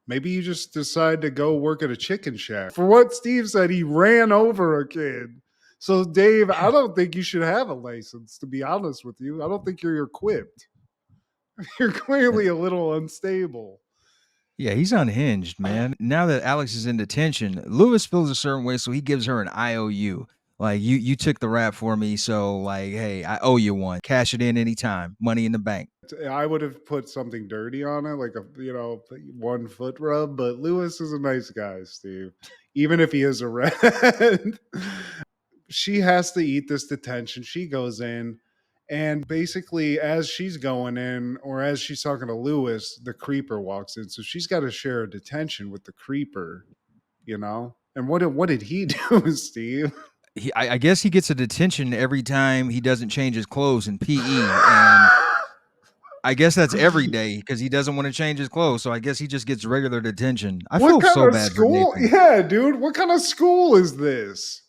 Maybe you just decide to go work at a chicken shack. For what Steve said, he ran over a kid. So, Dave, I don't think you should have a license, to be honest with you. I don't think you're equipped. You're clearly a little unstable. Yeah, he's unhinged, man. Now that Alex is in detention, Lewis feels a certain way, so he gives her an IOU. Like, you took the rap for me, so like, hey, I owe you one. Cash it in anytime. Money in the bank. I would have put something dirty on it, like a 1 foot rub, but Lewis is a nice guy, Steve. Even if he is a red. She has to eat this detention. She goes in, and basically, as she's going in, or as she's talking to Lewis, the creeper walks in. So she's got to share a detention with the creeper, And what did he do, Steve? I guess he gets a detention every time he doesn't change his clothes in PE, and I guess that's every day because he doesn't want to change his clothes. So I guess he just gets regular detention. I What feel kind so of bad for school? Nathan. Yeah, dude. What kind of school is this?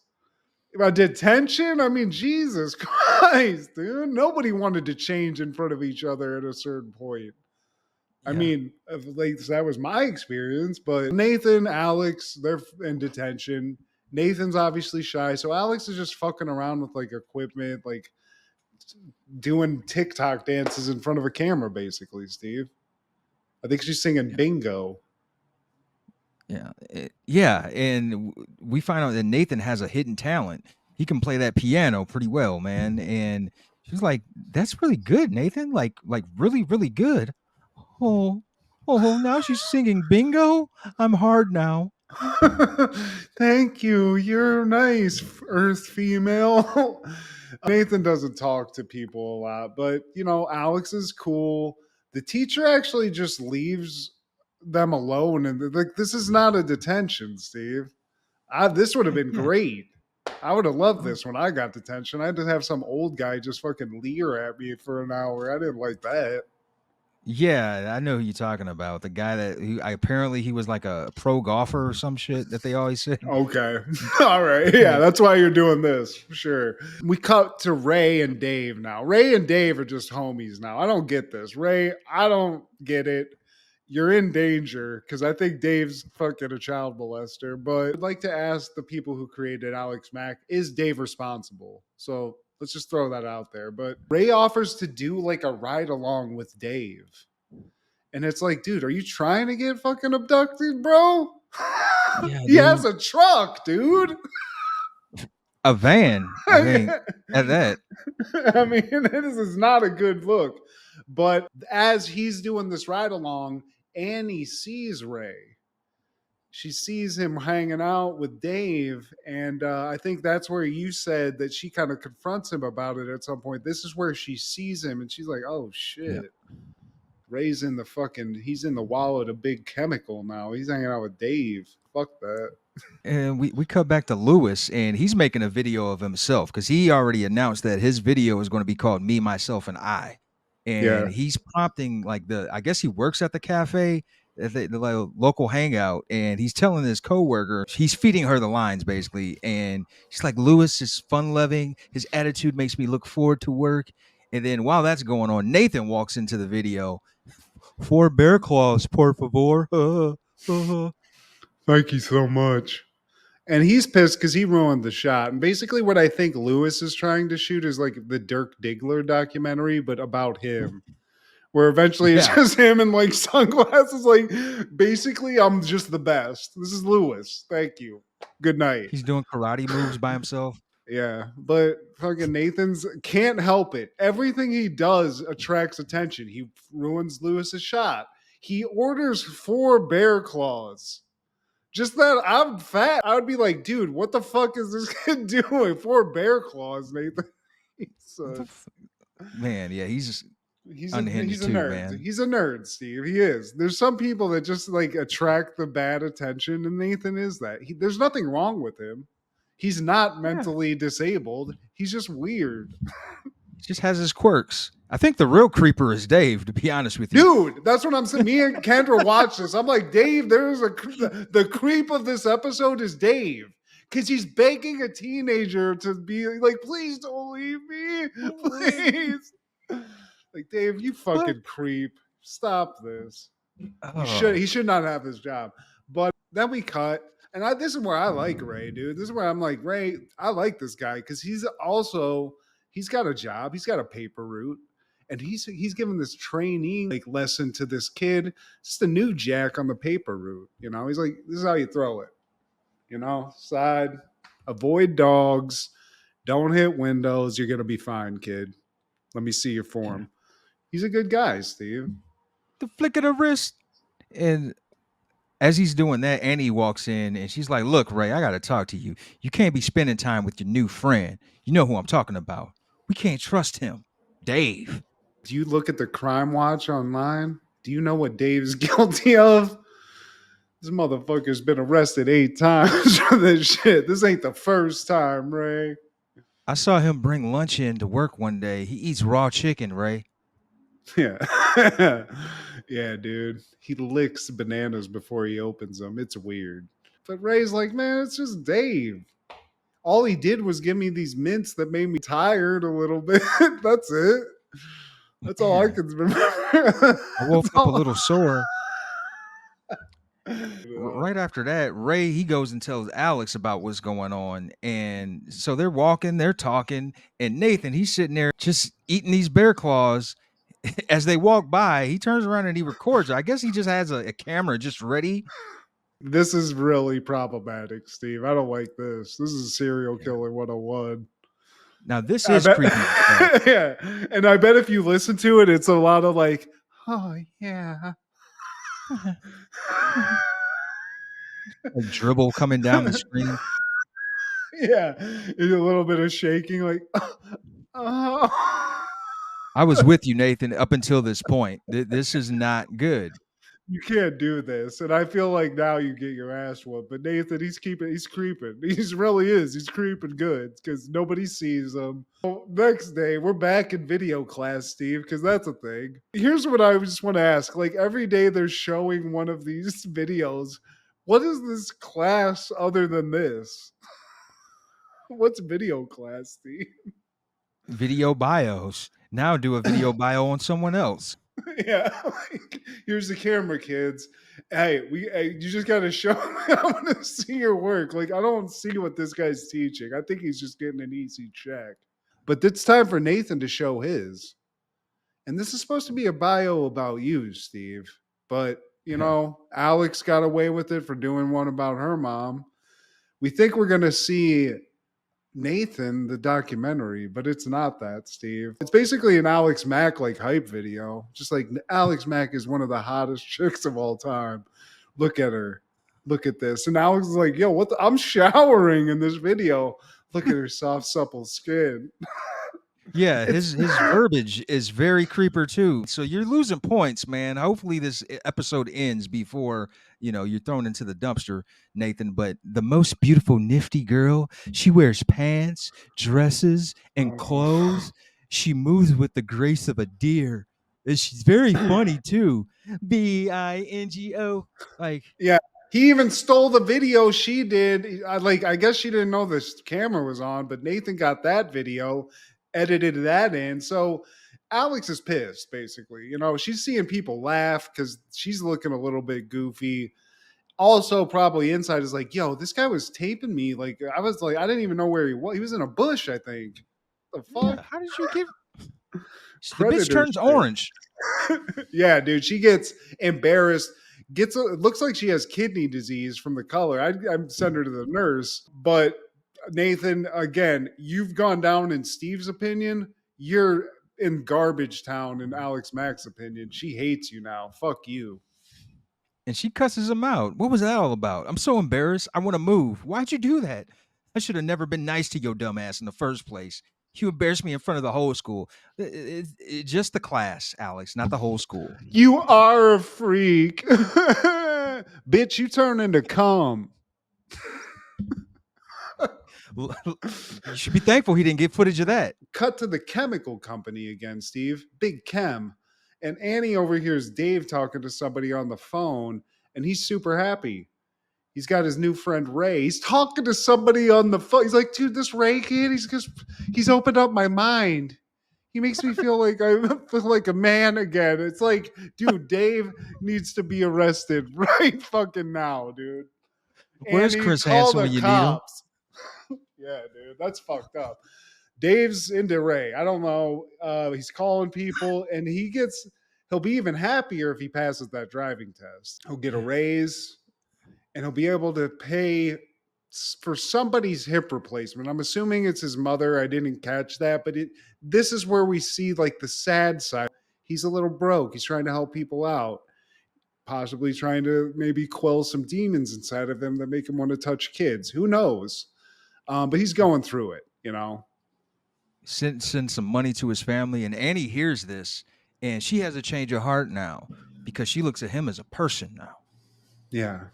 A detention? I mean, Jesus Christ, dude. Nobody wanted to change in front of each other at a certain point. I Yeah. mean, like that was my experience, but Nathan, Alex, they're in detention. Nathan's obviously shy, so Alex is just fucking around with like equipment, like doing TikTok dances in front of a camera, basically, Steve. I think she's singing bingo. Yeah, and we find out that Nathan has a hidden talent. He can play that piano pretty well, man. And she's like, "That's really good, Nathan. Like really, really good." Oh, now she's singing bingo. I'm hard now. Thank you. You're nice, Earth female. Nathan doesn't talk to people a lot, but Alex is cool. The teacher actually just leaves them alone, and like this is not a detention, Steve. This would have been Yeah. great. I would have loved this when I got detention. I had to have some old guy just fucking leer at me for an hour. I didn't like that. Yeah, I know who you're talking about. The guy that apparently he was like a pro golfer or some shit that they always said. Okay. All right. Yeah, that's why you're doing this. Sure. We cut to Ray and Dave now. Ray and Dave are just homies now. I don't get this. Ray, I don't get it. You're in danger because I think Dave's fucking a child molester. But I'd like to ask the people who created Alex Mack, is Dave responsible? So let's just throw that out there. But Ray offers to do like a ride along with Dave. And it's like, dude, are you trying to get fucking abducted, bro? Yeah, He has a truck, dude. a van. I think at that. I mean, this is not a good look. But as he's doing this ride along, Annie sees Ray. She sees him hanging out with Dave. And I think that's where you said that she kind of confronts him about it at some point. This is where she sees him and she's like, oh, shit. Yeah. Ray's in he's in the wallet of Big Chemical now. He's hanging out with Dave. Fuck that. And we cut back to Lewis, and he's making a video of himself because he already announced that his video is going to be called Me, Myself, and I. And he's prompting I guess he works at the cafe, at the local hangout, and he's telling his coworker, he's feeding her the lines basically. And she's like, Lewis is fun loving. His attitude makes me look forward to work. And then while that's going on, Nathan walks into the video. 4 bear claws, por favor. Thank you so much. And he's pissed because he ruined the shot. And basically, what I think Lewis is trying to shoot is like the Dirk Diggler documentary, but about him. Where eventually it's just him in like sunglasses. Like, basically, I'm just the best. This is Lewis. Thank you. Good night. He's doing karate moves by himself. Yeah, but fucking Nathan's can't help it. Everything he does attracts attention. He ruins Lewis's shot. He orders 4 bear claws. Just that I'm fat. I would be like, dude, what the fuck is this kid doing? 4 bear claws, Nathan. He's a, Man, yeah, he's just unhinged he's a too, nerd. man. He's a nerd, Steve. He is. There's some people that just like attract the bad attention, and Nathan is that. There's nothing wrong with him. He's not Yeah. mentally disabled. He's just weird. He just has his quirks. I think the real creeper is Dave, to be honest with you. Dude, that's what I'm saying. Me and Kendra watched this. I'm like, Dave, the creep of this episode is Dave. Because he's begging a teenager to be like, please don't leave me. Please. Like, Dave, you fucking creep. Stop this. Oh, He should not have this job. But then we cut. And this is where I like Ray, dude. This is where I'm like, Ray, I like this guy because he's got a job. He's got a paper route. And he's giving this training like lesson to this kid. Just a new jack on the paper route. You know, he's like, this is how you throw it. You know, side, avoid dogs, don't hit windows. You're gonna be fine, kid. Let me see your form. He's a good guy, Steve. the flick of the wrist. And as he's doing that, Annie walks in and she's like, "Look, Ray, I got to talk to you. You can't be spending time with your new friend. You know who I'm talking about. We can't trust him. Dave." Do you look at the crime watch online? Do you know what Dave's guilty of? This motherfucker's been arrested 8 times for this shit. This ain't the first time, Ray. I saw him bring lunch in to work one day. He eats raw chicken, Ray. Yeah. Yeah, dude. He licks bananas before he opens them. It's weird. But Ray's like, man, it's just Dave. All he did was give me these mints that made me tired a little bit. That's it. That's all I Man, can remember. I woke That's up a all. little sore. Right after that, Ray he goes and tells Alex about what's going on, and so they're walking, they're talking, and Nathan he's sitting there just eating these bear claws. As they walk by, he turns around and he records. I guess he just has a camera just ready. This is really problematic, Steve. I don't like this. This is serial Yeah. killer 101. Now this I is bet. creepy. Yeah. And I bet if you listen to it, it's a lot of like, oh, yeah. A dribble coming down the screen. Yeah. And a little bit of shaking, like, oh. I was with you, Nathan, up until this point. This is not good. You can't do this. And I feel like now you get your ass whooped. But Nathan, he's creeping. He's really is. He's creeping good because nobody sees him. So next day, we're back in video class, Steve, because that's a thing. Here's what I just want to ask. Like every day they're showing one of these videos. What is this class other than this? What's video class, Steve? Video bios. Now do a video bio on someone else. Yeah, like, here's the camera, kids. Hey, you just gotta show me. I want to see your work. Like, I don't see what this guy's teaching. I think he's just getting an easy check. But it's time for Nathan to show his. And this is supposed to be a bio about you, Steve. But you know, Alex got away with it for doing one about her mom. We think we're gonna see Nathan, the documentary, but it's not that, Steve. It's basically an Alex Mack like hype video. Just like Alex Mack is one of the hottest chicks of all time. Look at her. Look at this. And Alex is like, yo, what I'm showering in this video. Look at her soft, supple skin. Yeah, his verbiage is very creeper too. So you're losing points, man. Hopefully this episode ends before, you're thrown into the dumpster, Nathan. But the most beautiful nifty girl, she wears pants, dresses, and clothes. She moves with the grace of a deer. And she's very funny too. Bingo. Like, Yeah. He even stole the video she did. I guess she didn't know this camera was on, but Nathan got that video, edited that in. So Alex is pissed, basically. You know, she's seeing people laugh because she's looking a little bit goofy. Also, probably inside is like, yo, this guy was taping me. Like, I was like, I didn't even know where he was. He was in a bush, I think. The yeah, fuck? how did you get the bitch Predator turns shit. orange? Yeah, dude, she gets embarrassed. It looks like she has kidney disease from the color. I'd send her to the nurse, but Nathan, again, you've gone down in Steve's opinion. You're in garbage town in Alex Mack's opinion. She hates you now. Fuck you. And she cusses him out. What was that all about? I'm so embarrassed. I want to move. Why'd you do that? I should have never been nice to your dumb ass in the first place. You embarrassed me in front of the whole school. Just the class, Alex, not the whole school. You are a freak. Bitch, you turn into cum. You should be thankful he didn't get footage of that. Cut to the chemical company again, Steve. Big Chem. And Annie overhears Dave talking to somebody on the phone, and he's super happy. He's got his new friend Ray. He's talking to somebody on the phone. He's like, dude, this Ray kid, he's opened up my mind. He makes me feel like I feel like a man again. It's like, dude, Dave needs to be arrested right fucking now, dude. Where's Annie, Chris call Hansen the when you need him? cops. Yeah, dude, that's fucked up. Dave's into Ray. I don't know. He's calling people, and he'll be even happier if he passes that driving test. He'll get a raise, and he'll be able to pay for somebody's hip replacement. I'm assuming it's his mother. I didn't catch that, but this is where we see like the sad side. He's a little broke. He's trying to help people out, possibly trying to maybe quell some demons inside of him that make him want to touch kids. Who knows? But he's going through it, you know. Send some money to his family, and Annie hears this, and she has a change of heart now because she looks at him as a person now. Yeah.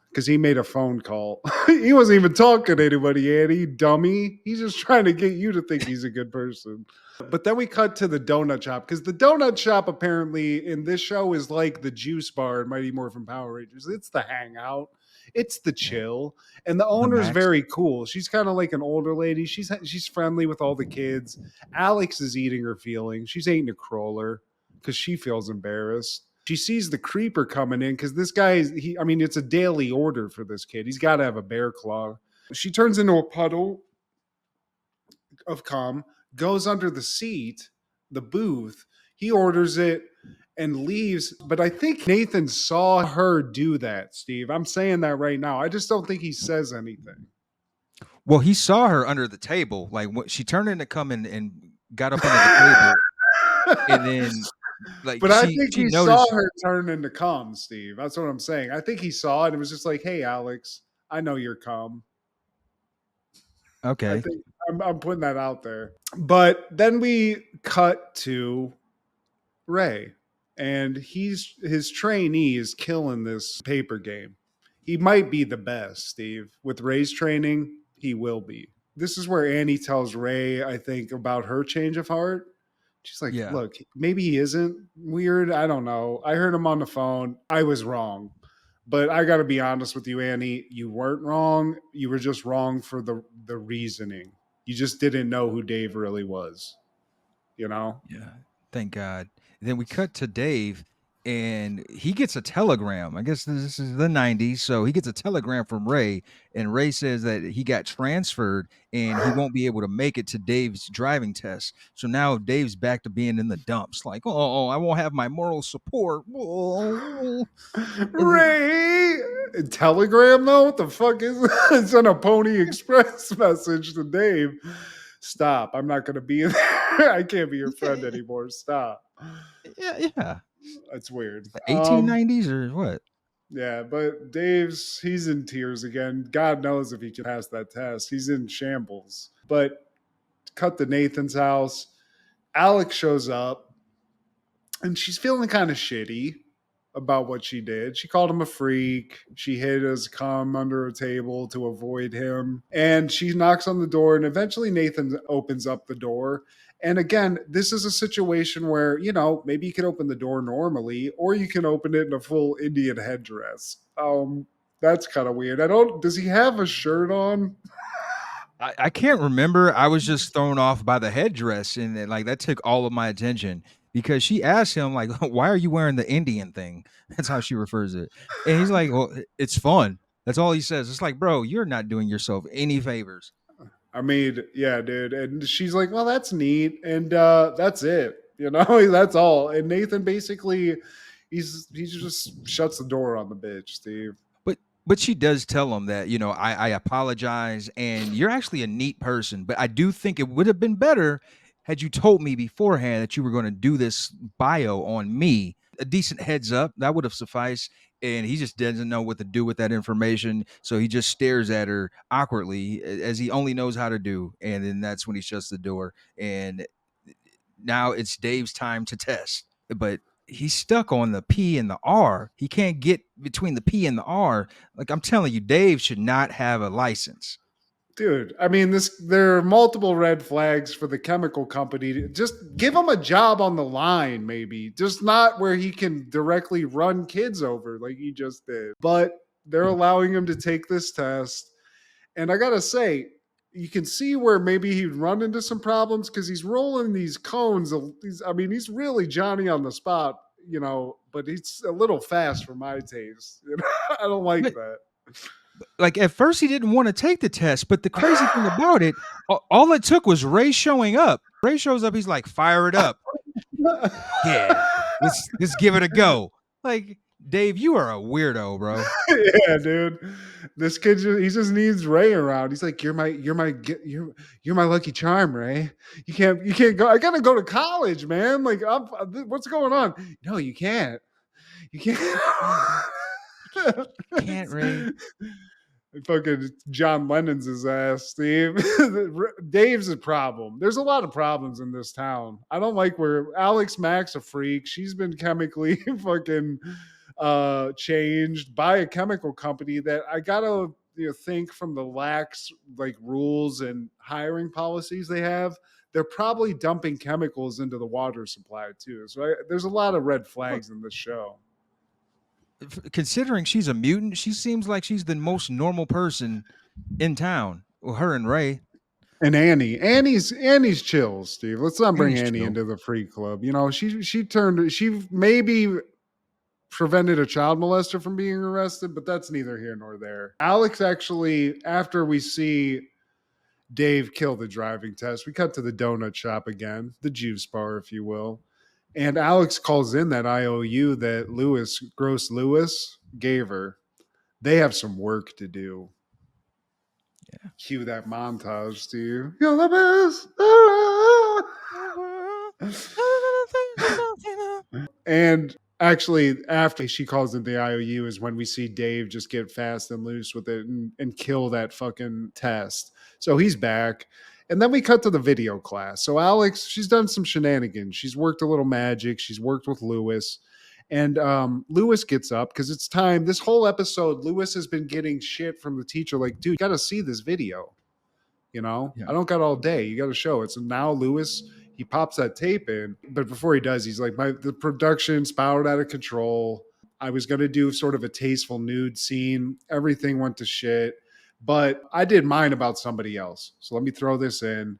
Because he made a phone call. He wasn't even talking to anybody, Annie, dummy. He's just trying to get you to think he's a good person. But then we cut to the donut shop, because the donut shop apparently in this show is like the juice bar in Mighty Morphin Power Rangers. It's the hangout. It's the chill. And the owner's Max. very cool. She's kind of like an older lady. She's friendly with all the kids. Alex is eating her feelings. She's eating a crawler because she feels embarrassed. She sees the creeper coming in because this guy it's a daily order for this kid. He's got to have a bear claw. She turns into a puddle of cum, goes under the seat, the booth. He orders it and leaves. But I think Nathan saw her do that, Steve. I'm saying that right now. I just don't think he says anything. Well, he saw her under the table. Like she turned into cum and got up under the table, and then but I think he saw her turn into cum, Steve. That's what I'm saying. I think he saw it and it was just like, hey, Alex, I know you're cum. Okay. I think I'm putting that out there. But then we cut to Ray, and his trainee is killing this paper game. He might be the best, Steve. With Ray's training, he will be. This is where Annie tells Ray, I think, about her change of heart. She's like, look, maybe he isn't weird. I don't know. I heard him on the phone. I was wrong. But I got to be honest with you, Annie. You weren't wrong. You were just wrong for the reasoning. You just didn't know who Dave really was. You know? Yeah. Thank God. Then we cut to Dave, and he gets a telegram. I guess this is the 90s. So he gets a telegram from Ray, and Ray says that he got transferred and he won't be able to make it to Dave's driving test. So now Dave's back to being in the dumps. Like, I won't have my moral support. Ray! Telegram, though? What the fuck is that? It's on a Pony Express message to Dave. Stop. I'm not going to be there. I can't be your friend anymore. Stop. Yeah. That's weird. 1890s or what? Yeah, but he's in tears again. God knows if he can pass that test. He's in shambles. But cut to Nathan's house. Alex shows up, and she's feeling kind of shitty about what she did. She called him a freak. She hid his cum under a table to avoid him. And she knocks on the door, and eventually Nathan opens up the door. And again, this is a situation where, maybe you can open the door normally, or you can open it in a full Indian headdress. That's kind of weird. Does he have a shirt on? I can't remember. I was just thrown off by the headdress, and that took all of my attention because she asked him, like, why are you wearing the Indian thing? That's how she refers it. And he's like, well, it's fun. That's all he says. It's like, bro, you're not doing yourself any favors. I mean, yeah, dude. And she's like, well, that's neat. And that's it. That's all. And Nathan basically, he just shuts the door on the bitch, Steve. But she does tell him that, I apologize and you're actually a neat person, but I do think it would have been better had you told me beforehand that you were going to do this bio on me. A decent heads up, that would have sufficed. And he just doesn't know what to do with that information. So he just stares at her awkwardly as he only knows how to do. And then that's when he shuts the door. And now it's Dave's time to test. But he's stuck on the P and the R. He can't get between the P and the R. Like I'm telling you, Dave should not have a license. Dude, I mean, there are multiple red flags for the chemical company. Just give him a job on the line, maybe. Just not where he can directly run kids over like he just did. But they're allowing him to take this test. And I gotta say, you can see where maybe he'd run into some problems because he's rolling these cones. He's really Johnny on the spot, but he's a little fast for my taste. I don't like But that. like at first he didn't want to take the test, but the crazy thing about it, all it took was Ray showing up. Ray shows up, he's like, fire it up. Yeah. Let's give it a go. Like, Dave, you are a weirdo, bro. Yeah, dude. This kid he just needs Ray around. He's like, you're my lucky charm, Ray. You can't go. I gotta go to college, man. Like, what's going on? No, you can't. You can't. Can't, Ray. Fucking John Lennon's his ass, Steve. Dave's a problem. There's a lot of problems in this town. I don't like where Alex Mack's a freak. She's been chemically fucking changed by a chemical company that I gotta think from the lax like rules and hiring policies they have. They're probably dumping chemicals into the water supply too. So there's a lot of red flags in this show. Considering she's a mutant, she seems like she's the most normal person in town. Well, her and Ray. And Annie's chill, Steve. Let's not bring Annie's Annie chill. into the freak club. She maybe prevented a child molester from being arrested, but that's neither here nor there. Alex actually, after we see Dave kill the driving test, we cut to the donut shop again, the juice bar, if you will. And Alex calls in that IOU that Gross Lewis, gave her. They have some work to do. Yeah. Cue that montage, Steve. You're the best. And actually, after she calls in the IOU is when we see Dave just get fast and loose with it and kill that fucking test. So he's back. And then we cut to the video class. So Alex, she's done some shenanigans. She's worked a little magic. She's worked with Lewis. And Lewis gets up because it's time. This whole episode, Lewis has been getting shit from the teacher. Like, dude, you got to see this video. Yeah. I don't got all day. You got to show it. So now Lewis, he pops that tape in. But before he does, he's like, the production spiraled out of control. I was going to do sort of a tasteful nude scene. Everything went to shit. But I did mine about somebody else. So let me throw this in.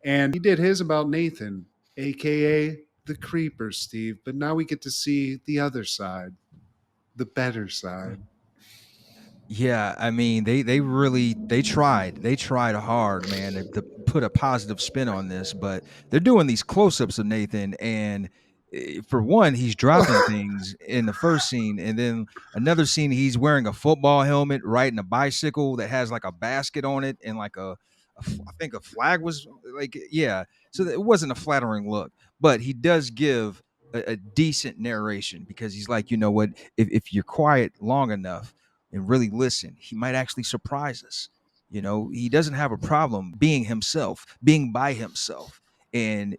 And he did his about Nathan, a.k.a. the creeper, Steve. But now we get to see the other side, the better side. Yeah, I mean, they tried hard, man, to put a positive spin on this, but they're doing these close-ups of Nathan, and for one, he's dropping things in the first scene, and then another scene, he's wearing a football helmet, riding a bicycle that has like a basket on it, and like I think a flag was like, yeah, so it wasn't a flattering look, but he does give a decent narration because he's like, you know what, if you're quiet long enough and really listen, he might actually surprise us. He doesn't have a problem being himself, being by himself. And,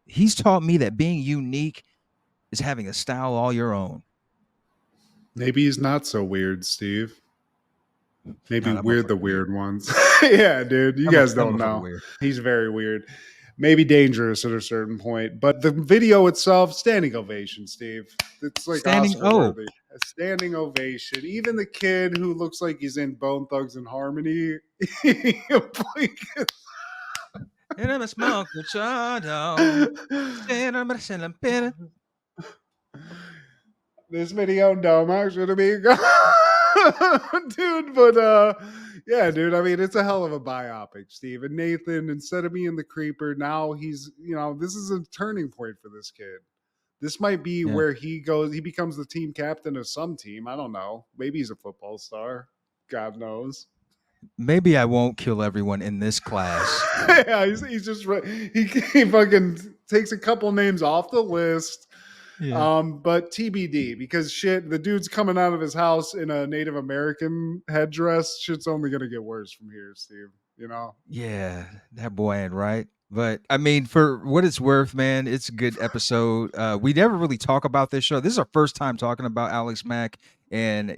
he's taught me that being unique is having a style all your own. Maybe he's not so weird, Steve. Maybe Nah, that we're the motherfucker weird ones. Yeah, dude. You guys don't know. Weird. He's very weird. Maybe dangerous at a certain point. But the video itself, standing ovation, Steve. It's like Standing Oscar worthy. A standing ovation. Even the kid who looks like he's in Bone Thugs and Harmony. And I'm a smoke with This video dumb should have been gone. Dude, but yeah, dude, I mean, it's a hell of a biopic, Steve. And Nathan, instead of being the creeper, now he's, this is a turning point for this kid. This might be Yeah. where he goes. He becomes the team captain of some team. I don't know. Maybe he's a football star. God knows. Maybe I won't kill everyone in this class. Yeah, he's just he fucking takes a couple names off the list. Yeah. But TBD, because shit, the dude's coming out of his house in a Native American headdress. Shit's only gonna get worse from here, Steve. You know? Yeah, that boy ain't right. But I mean, for what it's worth, man, it's a good episode. We never really talk about this show. This is our first time talking about Alex Mack. And,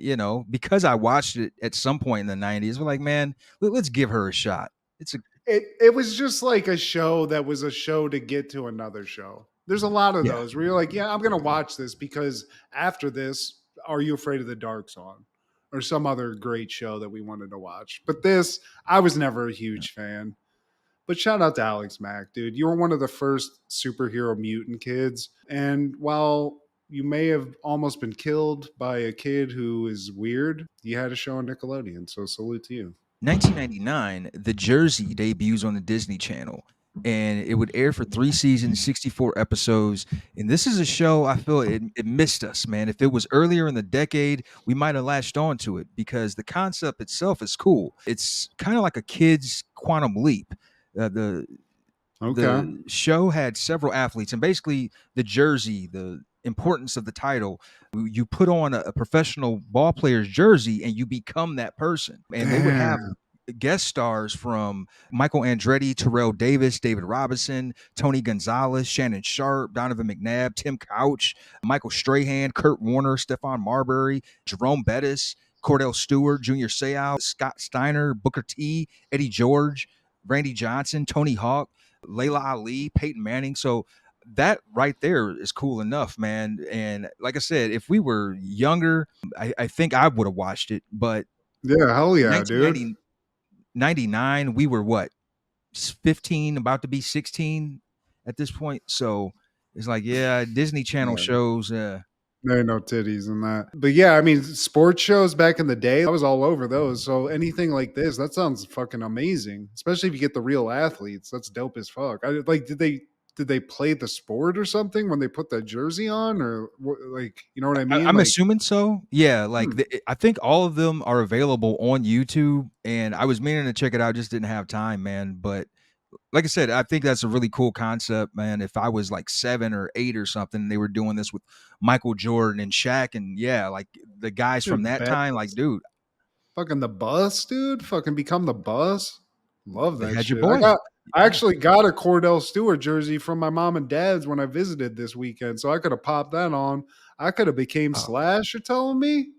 because I watched it at some point in the 90s, we're like, man, let's give her a shot. It's a It was just like a show that was a show to get to another show. There's a lot of Yeah. those where you're like, yeah, I'm gonna watch this because after this, Are You Afraid of the Dark's on? Or some other great show that we wanted to watch. But this, I was never a huge fan. But shout out to Alex Mack, dude. You were one of the first superhero mutant kids. And while you may have almost been killed by a kid who is weird, you had a show on Nickelodeon. So salute to you. 1999, The Jersey debuts on the Disney Channel, and it would air for 3 seasons, 64 episodes. And this is a show I feel it missed us, man. If it was earlier in the decade, we might have latched on to it because the concept itself is cool. It's kind of like a kid's quantum leap. The Okay. the show had several athletes, and basically the jersey, the importance of the title, you put on a professional ball player's jersey and you become that person. And they would have Damn. guest stars from Michael Andretti, Terrell Davis, David Robinson, Tony Gonzalez, Shannon Sharp, Donovan McNabb, Tim Couch, Michael Strahan, Kurt Warner, Stephon Marbury, Jerome Bettis, Cordell Stewart, Junior Seau, Scott Steiner, Booker T, Eddie George, Randy Johnson, Tony Hawk, Layla Ali, Peyton Manning. So that right there is cool enough, man. And like I said, if we were younger, I think I would have watched it. But Yeah, hell yeah, dude. 1999, we were what, 15, about to be 16 at this point. So it's like, yeah, Disney Channel Yeah, shows. there ain't no titties in that. But yeah, I mean, sports shows back in the day, I was all over those. So anything like this, that sounds fucking amazing. Especially if you get the real athletes. That's dope as fuck. I like, did they play the sport or something when they put that jersey on, or like, you know what I mean? I'm Like, assuming so. Yeah, like hmm, I think all of them are available on YouTube, and I was meaning to check it out, just didn't have time, man. But like I said, I think that's a really cool concept, man. If I was like 7 or 8 or something, they were doing this with Michael Jordan and Shaq, and yeah, like the guys from dude, that time, like, dude, fucking the bus, dude. Fucking become the bus. Love they that had your shit. boy. I Yeah. actually got a Cordell Stewart jersey from my mom and dad's when I visited this weekend, so I could have popped that on. I could have became Oh, Slash. You're telling me?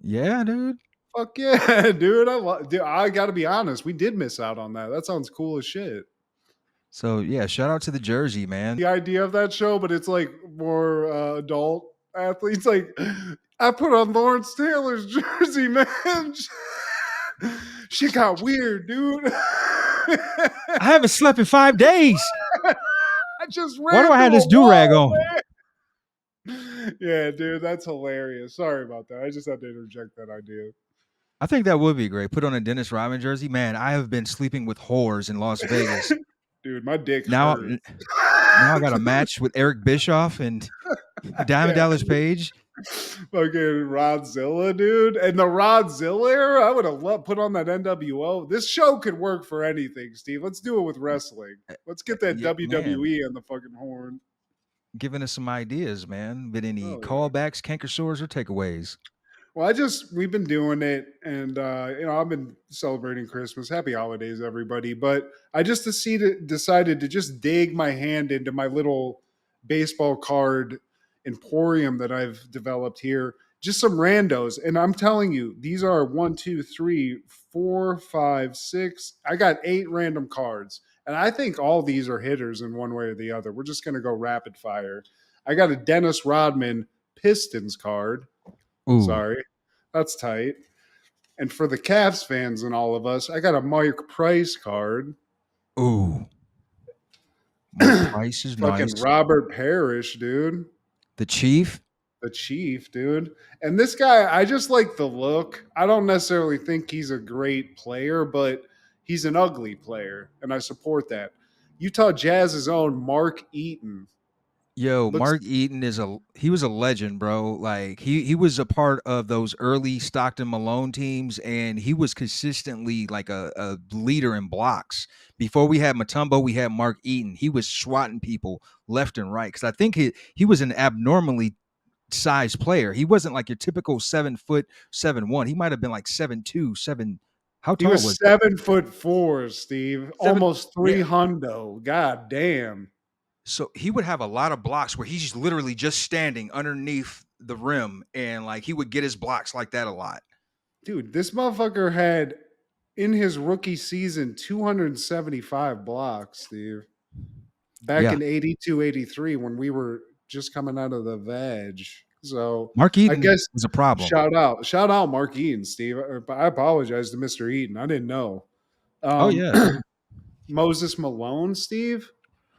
yeah, dude. Fuck yeah, dude. Dude, I got to be honest. We did miss out on that. That sounds cool as shit. So yeah, shout out to the Jersey, man. The idea of that show, but it's like more adult athletes. Like, I put on Lawrence Taylor's jersey, man. Shit got weird, dude. I haven't slept in 5 days. I just Why ran do I have through this a do rag wall, on? man. Yeah, dude, that's hilarious. Sorry about that. I just had to interject that idea. I think that would be great. Put on a Dennis Rodman jersey, man. I have been sleeping with whores in Las Vegas. Dude, my dick Now, hurts. now I got a match with Eric Bischoff and Diamond Yeah, Dallas Page. fucking Rodzilla, dude. And the Rodzilla era, I would have loved put on that NWO. This show could work for anything, Steve. Let's do it with wrestling. Let's get that Yeah, man, WWE on the fucking horn. giving us some ideas, man. But any Oh yeah. callbacks, canker sores, or takeaways? Well, we've been doing it, and I've been celebrating Christmas. Happy holidays, everybody! But I just decided to just dig my hand into my little baseball card emporium that I've developed here. Just some randos, and I'm telling you, these are 1, 2, 3, 4, 5, 6. I got 8 random cards, and I think all these are hitters in one way or the other. We're just gonna go rapid fire. I got a Dennis Rodman Pistons card. Ooh, Sorry. That's tight. And for the Cavs fans and all of us, I got a Mike Price card. ooh. Mike Price is Fucking nice. Robert Parrish, dude. The Chief. The Chief, dude. And this guy, I just like the look. I don't necessarily think he's a great player, but he's an ugly player, and I support that. Utah Jazz's own Mark Eaton. Yo, Looks, Mark Eaton he was a legend, bro. Like he was a part of those early Stockton Malone teams, and he was consistently like a leader in blocks. Before we had Mutombo, we had Mark Eaton. He was swatting people left and right. Cause I think he was an abnormally sized player. He wasn't like your typical 7 foot 7'1". He might have been like 7'2", 7. How he tall was was he? 7'4", Steve. Seven. Almost Yeah. 300. God damn. So he would have a lot of blocks where he's literally just standing underneath the rim, and like he would get his blocks like that a lot. Dude, this motherfucker had in his rookie season 275 blocks, Steve. Back Yeah. in 82, 83, when we were just coming out of the veg. So Mark I Eaton guess was a problem. shout out Mark Eaton, Steve. I apologize to Mr. Eaton. I didn't know. Oh Um, yeah. Moses Malone, Steve.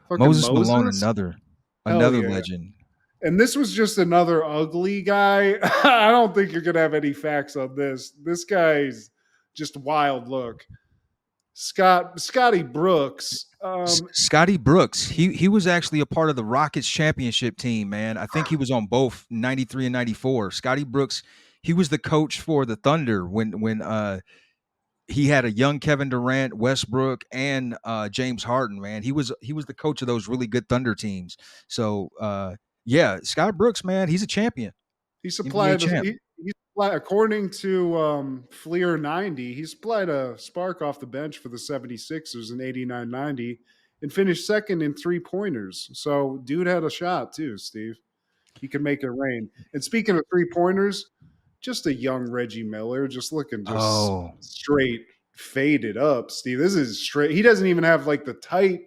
Fucking Moses Malone, Moses. another Hell another yeah. legend. And this was just another ugly guy. I don't think you're gonna have any facts on this. This guy's just wild look. Scotty Brooks. Scotty Brooks, he was actually a part of the Rockets championship team, man. I think he was on both 93 and 94. Scotty Brooks, he was the coach for the Thunder when he had a young Kevin Durant, Westbrook, and James Harden, man. He was the coach of those really good Thunder teams. So yeah, Scott Brooks, man, he's a champion. He NBA supplied, champ. he supplied according to Fleer 90, he supplied a spark off the bench for the 76ers in 89-90 and finished second in three-pointers. So dude had a shot too, Steve. He could make it rain. And speaking of three-pointers, just a young Reggie Miller, just looking just Oh, straight faded up, Steve. This is straight. He doesn't even have like the tight,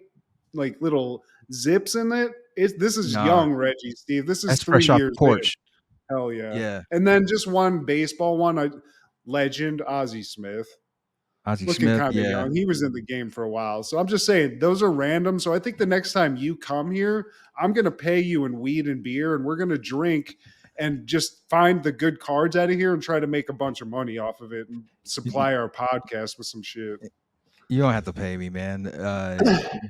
like little zips in it. This is nah. young Reggie, Steve. This is That's 3 fresh off the years in. porch. Hell yeah. Yeah. And then just one baseball one, legend Ozzie Smith. Ozzie Looking Smith, kind of yeah. young. He was in the game for a while. So I'm just saying, those are random. So I think the next time you come here, I'm going to pay you in weed and beer, and we're going to drink and just find the good cards out of here and try to make a bunch of money off of it and supply our podcast with some shit. You don't have to pay me, man.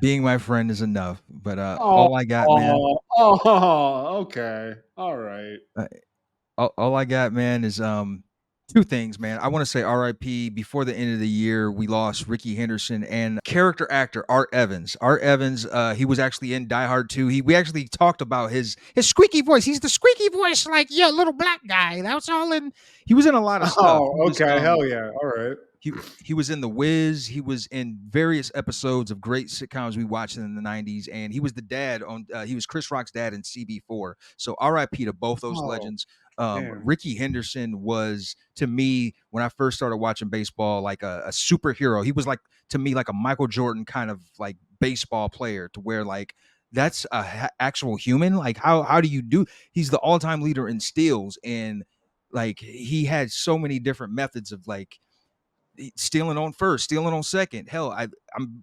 Being my friend is enough. But Oh, all I got, man, okay. All right. all I got, man, is two things, man. I want to say R.I.P. Before the end of the year, we lost Ricky Henderson and character actor Art Evans. Art Evans, he was actually in Die Hard 2. We actually talked about his squeaky voice. He's the squeaky voice, like little black guy. That's all in. He was in a lot of stuff. Oh, okay. Hell yeah. All right. He was in The Wiz. He was in various episodes of great sitcoms we watched in the 90s, and he was the dad on he was Chris Rock's dad in CB4. So RIP to both those legends. Ricky Henderson was, to me, when I first started watching baseball, like a superhero. He was like, to me, like a Michael Jordan kind of like baseball player, to where like that's a actual human. Like how do you do? He's the all-time leader in steals, and like he had so many different methods of like stealing on first, stealing on second. Hell, I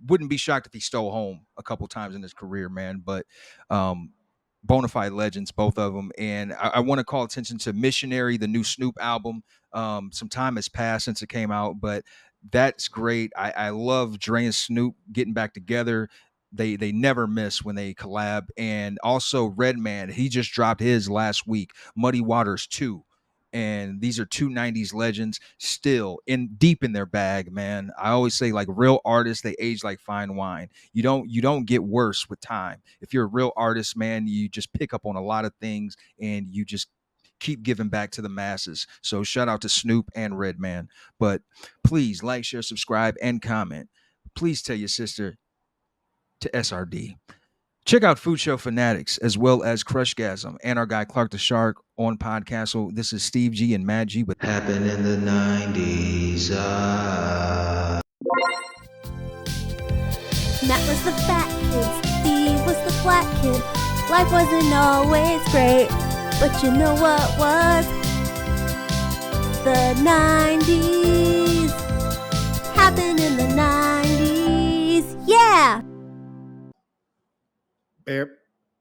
wouldn't be shocked if he stole home a couple times in his career, man. But bona fide legends, both of them. And I want to call attention to Missionary, the new Snoop album. Some time has passed since it came out, but that's great. I love Dre and Snoop getting back together. They never miss when they collab. And also Redman, he just dropped his last week, Muddy Waters 2. And these are two 90s legends still in deep in their bag, man. I always say, like, real artists, they age like fine wine. You don't get worse with time. If you're a real artist, man, you just pick up on a lot of things and you just keep giving back to the masses. So shout out to Snoop and Redman. But please like, share, subscribe, and comment. Please tell your sister to SRD. Check out Food Show Fanatics as well as Crushgasm and our guy Clark the Shark on Podcastle. This is Steve G and Mad G with Happened in the 90s. Matt was the fat kid, Steve was the flat kid. Life wasn't always great, but you know what was? The 90s. Happened in the 90s. Yeah! Bam.